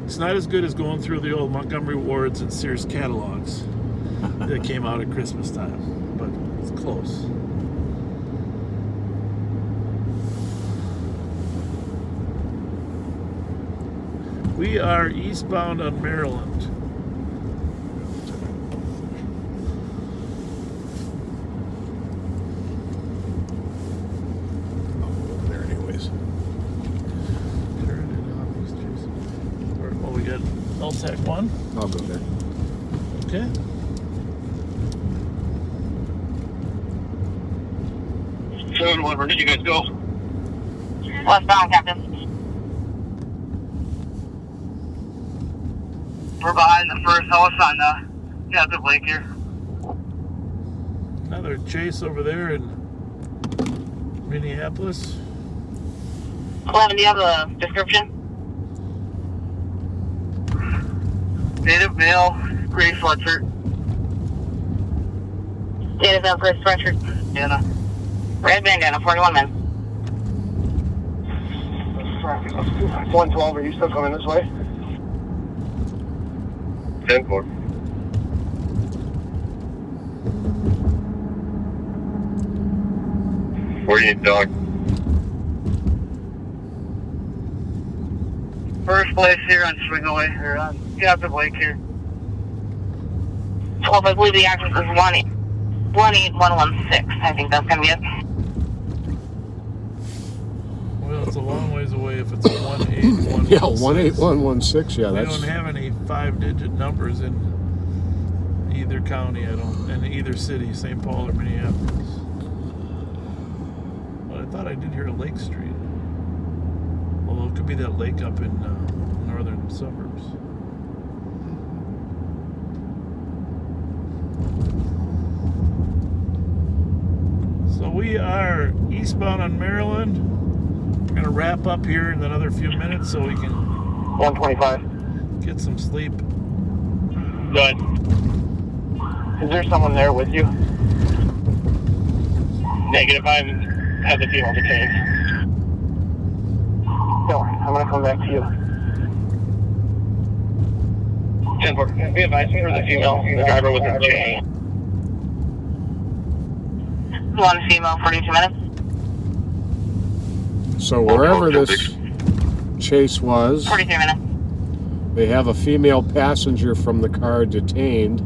It's not as good as going through the old Montgomery Wards and Sears catalogs that came out at Christmas time, but it's close. We are eastbound on Maryland. There anyways. Oh, we got LTAC 1. I'll go there. Okay. Where did you guys go? Westbound, Captain. We're behind the first house on Captain Lake here. Another chase over there in Minneapolis. 11, do you have a description? Native male, gray sweatshirt. Native male, gray sweatshirt. And Red bandana, 41 men. 112, are you still coming this way? 10-4. Where do you need dog? First place here on Swingaway, or on Captain Lake here. 12, I believe the address is 18116. I think that's going to be it. Well, it's a long ways away if it's 18116. Yeah, 18116. Yeah, We that's. don't have any 5-digit numbers in either county. In either city, St. Paul or Minneapolis. But I thought I did hear a Lake Street. Although it could be that lake up in northern suburbs. So we are eastbound on Maryland. We're going to wrap up here in another few minutes so we can 125. get some sleep. Good. Is there someone there with you? Negative, I have the female detained. No, I'm going to come back to you. 10-4. Be advised, there's a female. The driver was in chain. 1 female, 42 minutes. So wherever this chase was, 43 minutes. they have a female passenger from the car detained,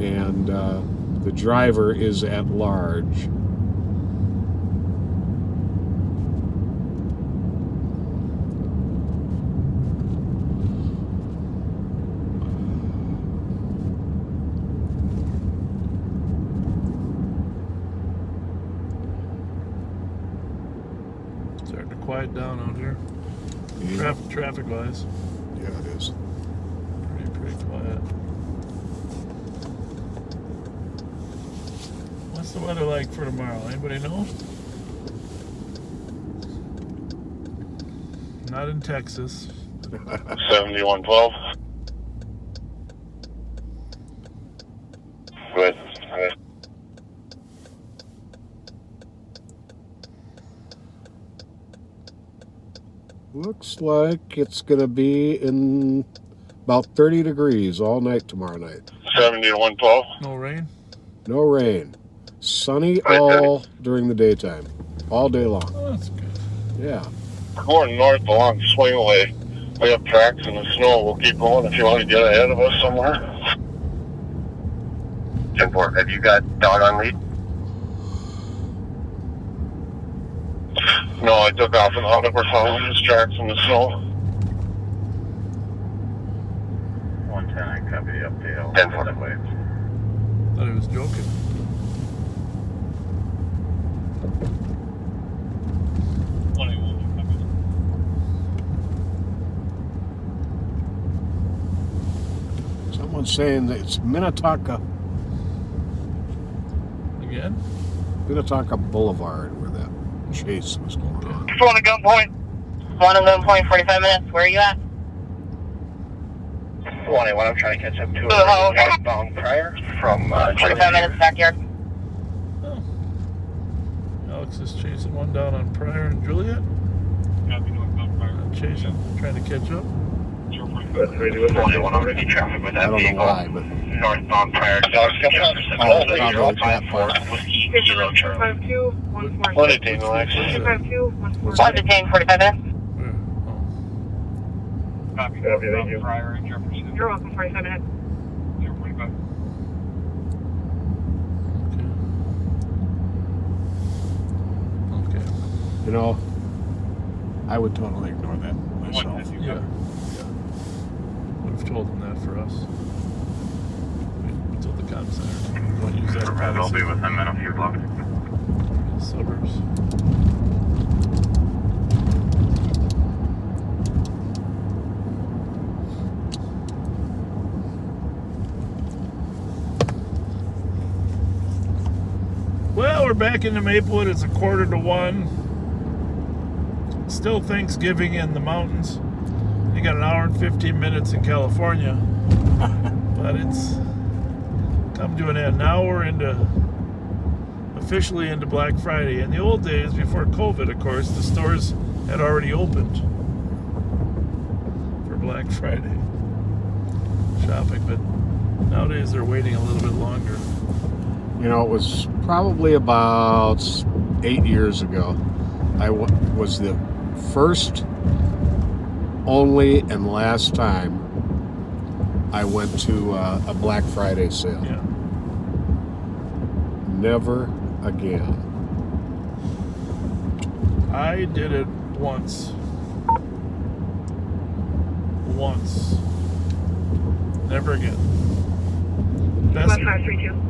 and the driver is at large. Starting to quiet down out here. Yeah. Traffic wise. Yeah, it is. Pretty quiet. What's the weather like for tomorrow? Anybody know? Not in Texas. 7112. Good. Looks like it's going to be in about 30 degrees all night tomorrow night. 7112. No rain? No rain. Sunny all during the daytime. All day long. Oh, that's good. Yeah. We're going north along Swingaway. We have tracks in the snow. We'll keep going if you want to get ahead of us somewhere. 10-4. Have you got dog on lead? No, I took off and out. We're following his tracks in the snow. 110, I copy the update. 10-4. Thought he was joking. code saying that it's Minnetonka Again? Minnetonka Boulevard where that chase was going on. One at gunpoint. 45 minutes. Where are you at? 21, I'm trying to catch up to a Oh, okay. northbound prior from 45 minutes, backyard. Oh. Alex is chasing one down on Pryor and Juliet. Chasing, trying to catch up. 21 already traffic with I that don't know vehicle. why, but Northbound prior to probably that part. Whiskey Kilo Charlie. 252-146. What a day, Alex. 252-146. One detained, 45 minutes. Copy. Thank you. Prior and Jefferson. You're welcome, 45 minutes. 045. Okay. You know, I would totally ignore that myself. Yeah. Would have told them that for us. We told the comm center. Don't use that. I'll be with them in a few blocks. Suburbs. Well, we're back into Maplewood. It's 1:45. Still Thanksgiving in the mountains. You got an hour and 15 minutes in California. But it's come to an end. Now we're officially into Black Friday. In the old days, before COVID, of course, the stores had already opened for Black Friday shopping. But nowadays they're waiting a little bit longer. You know, it was probably about 8 years ago. I was the first, only, and last time I went to a Black Friday sale. Yeah. Never again. I did it once. Never again.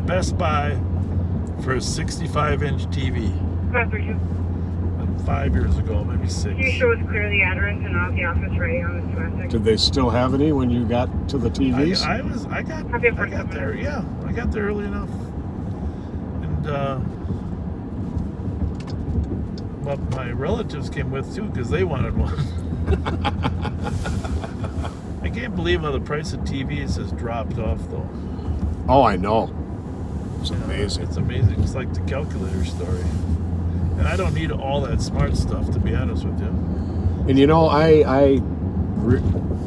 Best Buy for a 65-inch TV. 532. Like 5 years ago, maybe 6. Can you show us clear the address and I'll have the office ready on this traffic? Did they still have any when you got to the TVs? I got there. Yeah, I got there early enough. And but my relatives came with too because they wanted one. I can't believe how the price of TVs has dropped off though. Oh, I know. It's amazing. It's amazing. It's like the calculator story. And I don't need all that smart stuff, to be honest with you. And you know,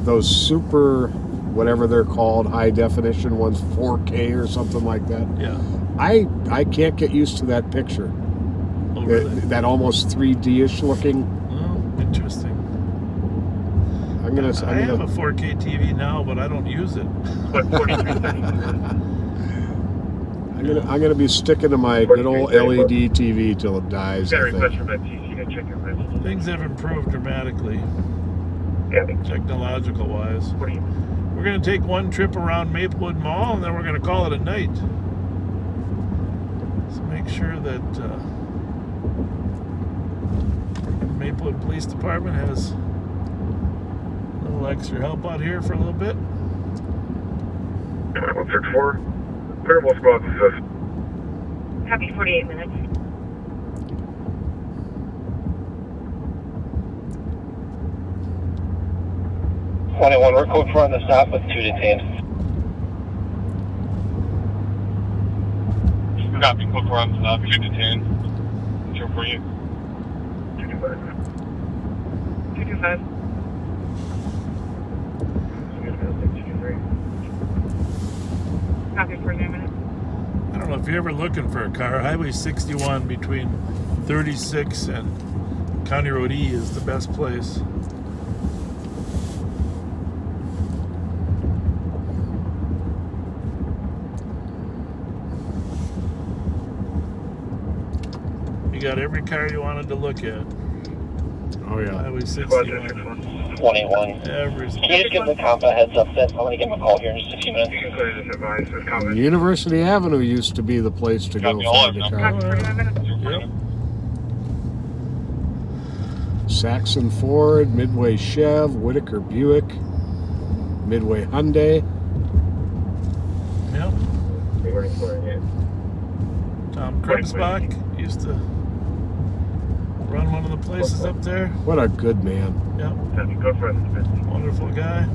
those super, whatever they're called, high definition ones, 4K or something like that. Yeah. I can't get used to that picture. Oh, really? That almost 3D-ish looking. Oh, interesting. I have a 4K TV now, but I don't use it. I'm gonna be sticking to my good old LED TV till it dies. I think. Things have improved dramatically, technological wise. We're gonna take one trip around Maplewood Mall, and then we're gonna call it a night. So make sure that Maplewood Police Department has a little extra help out here for a little bit. 164. Variable squad assist. Happy 48 minutes. We're code 4 on the stop with 2 detained. Copy. Code 4 on the stop. 2 detained. Show for you. 225. Copy 49 minutes. I don't know if you're ever looking for a car. Highway 61 between 36 and County Road E is the best place. You got every car you wanted to look at. Oh yeah. Highway 61. 21. Every. Can you just give the comp a heads up that I'm going to give him a call here in just a few minutes? University Avenue used to be the place to go find a car. Yep. Saxon Ford, Midway Chev, Whitaker Buick, Midway Hyundai. Krebsbach used to run one of the places up there. What a good man. Yep. Go for it. Wonderful guy.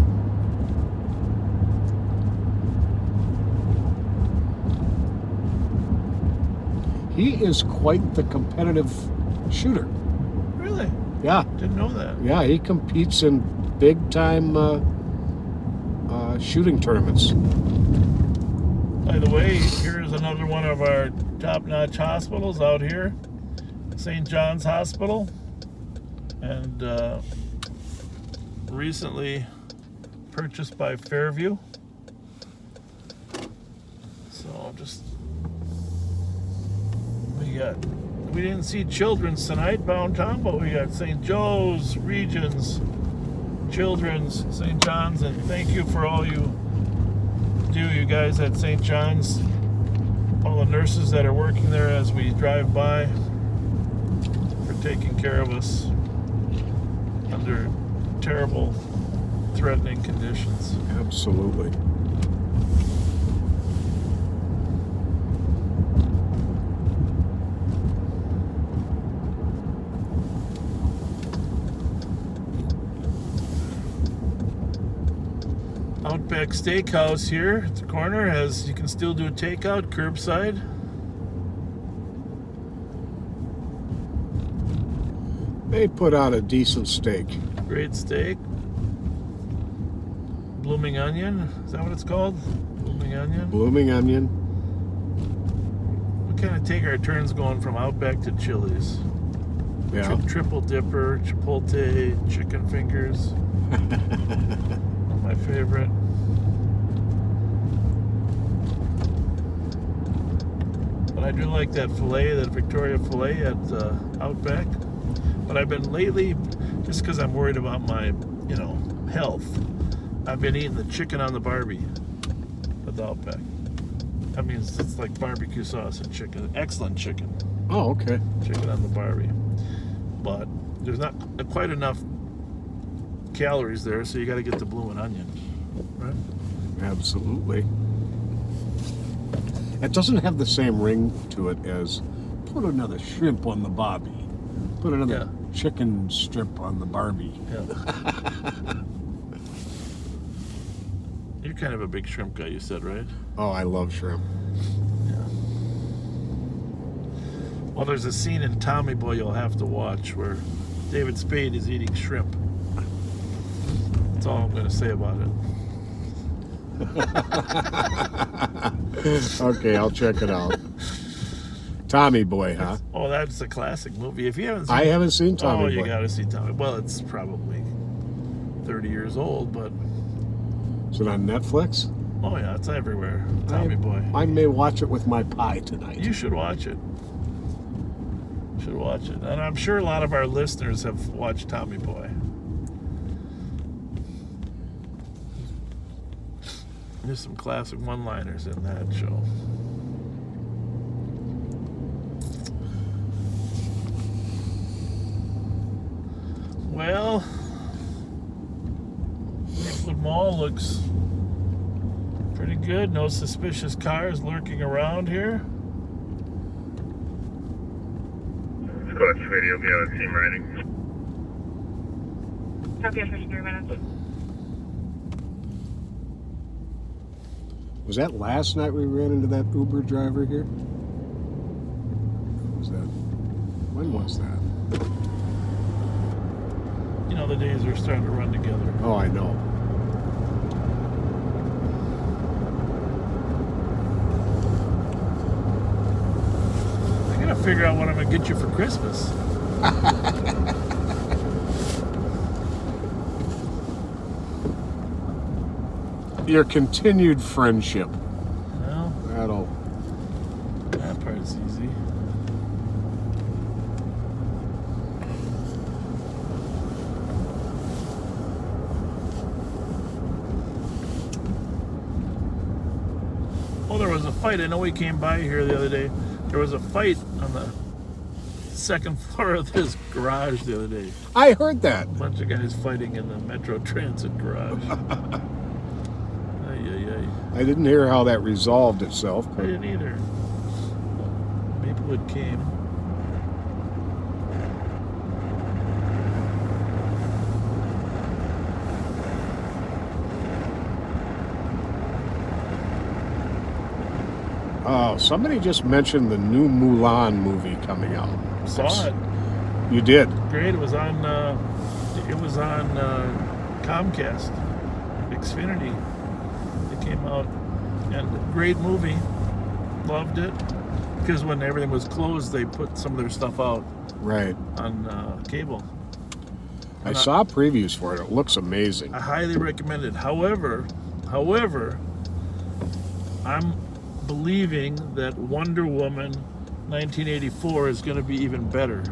He is quite the competitive shooter. Really? Yeah. Didn't know that. Yeah, he competes in big-time shooting tournaments. By the way, here's another one of our top-notch hospitals out here. St. John's Hospital. And recently purchased by Fairview. So just... We didn't see Children's tonight, downtown, but we got St. Joe's, Regions, Children's, St. John's, and thank you for all you do, you guys at St. John's, all the nurses that are working there as we drive by, for taking care of us under terrible, threatening conditions. Absolutely. Outback Steakhouse here at the corner has, you can still do takeout curbside. They put out a decent steak. Great steak. Blooming onion, is that what it's called? Blooming onion? Blooming onion. We kind of take our turns going from Outback to Chili's. Yeah. Triple dipper, chipotle, chicken fingers. My favorite. But I do like that filet, that Victoria filet at Outback. But I've been lately, just because I'm worried about my, health, I've been eating the chicken on the Barbie at the Outback. That means it's like barbecue sauce and chicken. Excellent chicken. Oh, okay. Chicken on the Barbie. But there's not quite enough calories there, so you got to get the blooming onion, right? Absolutely. It doesn't have the same ring to it as put another shrimp on the Bobby, put another chicken strip on the Barbie. Yeah. You're kind of a big shrimp guy, you said, right? Oh, I love shrimp. Yeah. Well, there's a scene in Tommy Boy you'll have to watch where David Spade is eating shrimp. That's all I'm going to say about it. Okay, I'll check it out. Tommy Boy, huh? Oh, that's a classic movie. If you haven't seen I haven't seen Tommy Boy. Oh, you got to see Tommy. Well, it's probably 30 years old, but... Is it on Netflix? Oh, yeah, it's everywhere. Tommy Boy. I may watch it with my pie tonight. You should watch it. You should watch it. And I'm sure a lot of our listeners have watched Tommy Boy. There's some classic one-liners in that show. Well, Lakewood Mall looks pretty good. No suspicious cars lurking around here. Squad 280 will be on a team riding. Copy after 3 minutes. Was that last night we ran into that Uber driver here? Was that? When was that? You know, the days are starting to run together. Oh, I know. I gotta figure out what I'm gonna get you for Christmas. Your continued friendship. Well, that part's easy. Oh, there was a fight. I know we came by here the other day. There was a fight on the second floor of this garage the other day. I heard that. A bunch of guys fighting in the Metro Transit garage. I didn't hear how that resolved itself. I didn't either. Maybe Maplewood came. Oh, somebody just mentioned the new Mulan movie coming out. Saw it. You did? Great. It was on Comcast, Xfinity. It came out, and great movie. Loved it. Because when everything was closed, they put some of their stuff out. Right. On cable. I saw previews for it. It looks amazing. I highly recommend it. However, I'm believing that Wonder Woman 1984 is going to be even better.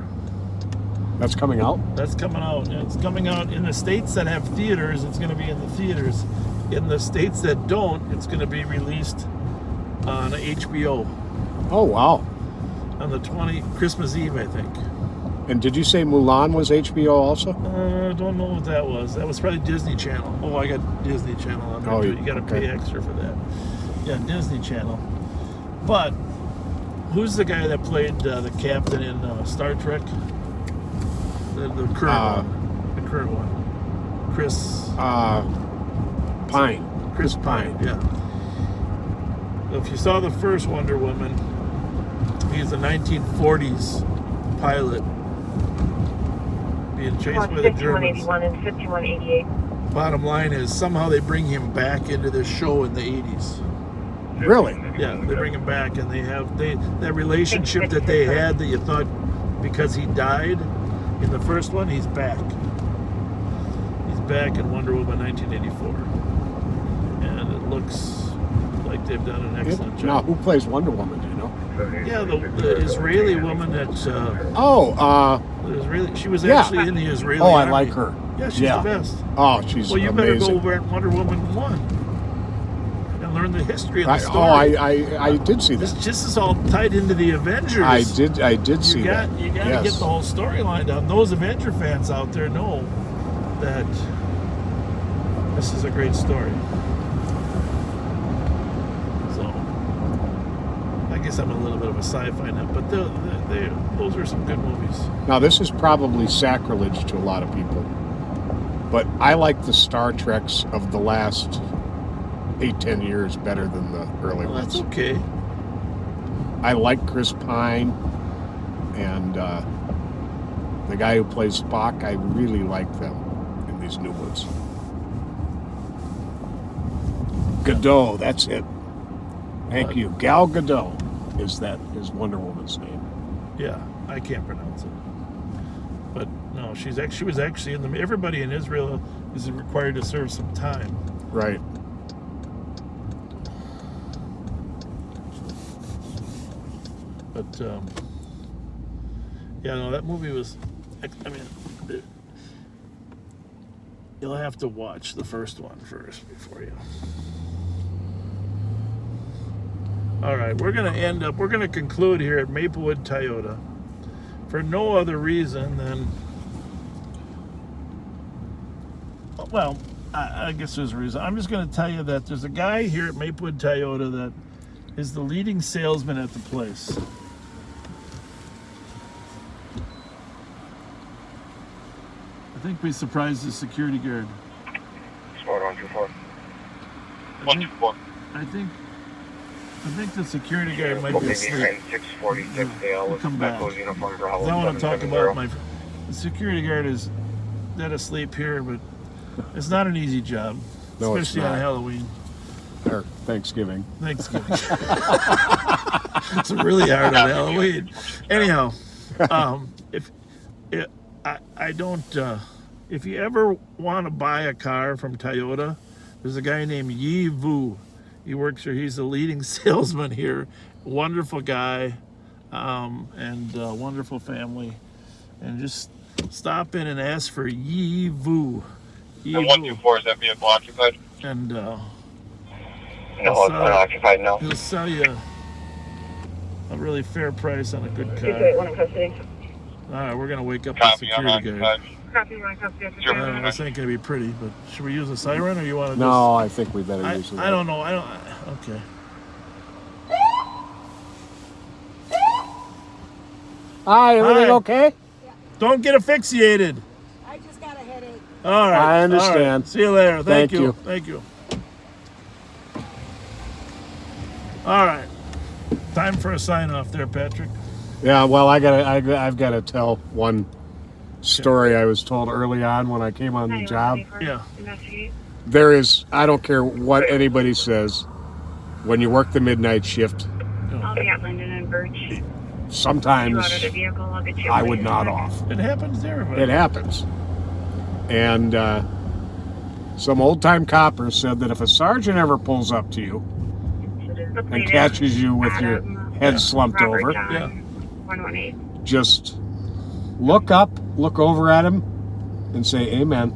That's coming out? That's coming out. And it's coming out in the states that have theaters. It's going to be in the theaters. In the states that don't, it's going to be released on HBO. Oh, wow. On the Christmas Eve, I think. And did you say Mulan was HBO also? I don't know what that was. That was probably Disney Channel. Oh, I got Disney Channel on there too. You got to pay extra for that. Yeah, Disney Channel. But who's the guy that played the captain in Star Trek? The current one. The current one. Chris Pine. Chris Pine, yeah. If you saw the first Wonder Woman, he's a 1940s pilot being chased by the Germans. 5181 and 5188. Bottom line is somehow they bring him back into this show in the 80s. Really? Yeah, they bring him back, and that relationship that they had that you thought because he died in the first one, he's back. He's back in Wonder Woman 1984, and it looks like they've done an excellent job. Now, who plays Wonder Woman? Do you know? Yeah, the Israeli woman that's. The Israeli. She was actually in the Israeli. Oh, I army. like her. Yeah, she's the best. Oh, she's well, you amazing. better go over at Wonder Woman 1 and learn the history of the story. I did see that. This is all tied into the Avengers. I did see that. You got to get the whole storyline down. Those Avenger fans out there know that this is a great story. So, I guess I'm a little bit of a sci-fi nut, but those are some good movies. Now, this is probably sacrilege to a lot of people, but I like the Star Treks of the last 8-10 years better than the early ones. That's okay. I like Chris Pine and the guy who plays Spock. I really like them in these new ones. Gadot, that's it. Thank you. Gal Gadot is Wonder Woman's name. Yeah, I can't pronounce it. But no, she was actually in the. Everybody in Israel is required to serve some time. Right. But yeah, no, that movie was. I mean, you'll have to watch the first one first before you. All right, we're going to conclude here at Maplewood Toyota for no other reason than, well, I guess there's a reason. I'm just going to tell you that there's a guy here at Maplewood Toyota that is the leading salesman at the place. I think we surprised the security guard. Spot 124. 124. I think the security guard might be asleep. 646 He'll come back. Uniform for I want to talk about the security guard is dead asleep here, but it's not an easy job, No, especially on Halloween. Or Thanksgiving. It's really hard on Halloween. Anyhow, if you ever want to buy a car from Toyota, there's a guy named Yi Vu. He works here. He's the leading salesman here. Wonderful guy, and wonderful family. And just stop in and ask for Yi Vu. And 124, is that vehicle occupied? And no, it's unoccupied now. He'll sell you a really fair price on a good car. All right, we're gonna wake up the security guard. This ain't gonna be pretty, but should we use a siren, or you want to? No, I think we better use it. I don't know. Okay. Hi, everything Hi. okay? Don't get asphyxiated. I just got a headache. All right. I understand. All right. See you later. Thank Thank you. Thank you. All right. Time for a sign off there, Patrick. Yeah, well, I've got to tell one story I was told early on when I came on the job. Yeah. There is, I don't care what anybody says, when you work the midnight shift, I'll be at Linden and Birch. sometimes Out of the vehicle, I'll get you I would nod off. It happens to everybody. It happens. And some old-time copper said that if a sergeant ever pulls up to you and catches you with your head slumped over, 118. just look up, look over at him, and say, amen.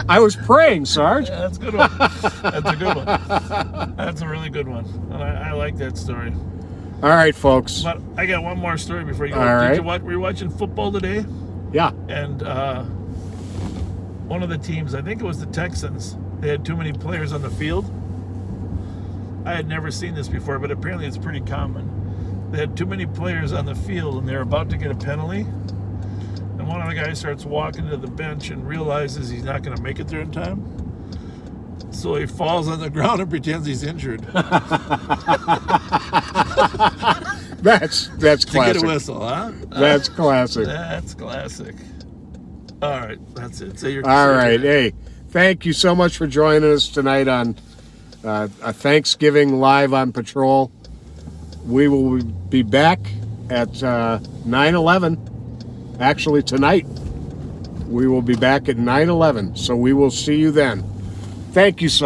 I was praying, Sarge. Yeah, that's a good one. That's a good one. That's a really good one. And I like that story. All right, folks. But I got one more story before you go. All right. Did you watch? Were you watching football today? Yeah. And one of the teams, I think it was the Texans, they had too many players on the field. I had never seen this before, but apparently it's pretty common. They had too many players on the field, and they're about to get a penalty. And one of the guys starts walking to the bench and realizes he's not going to make it there in time. So he falls on the ground and pretends he's injured. That's classic. To get a whistle, huh? That's classic. That's classic. All right, that's it. Say your All right, hey, thank you so much for joining us tonight on a Thanksgiving Live on Patrol. We will be back at 9/11. Actually, tonight we will be back at 9/11. So we will see you then. Thank you so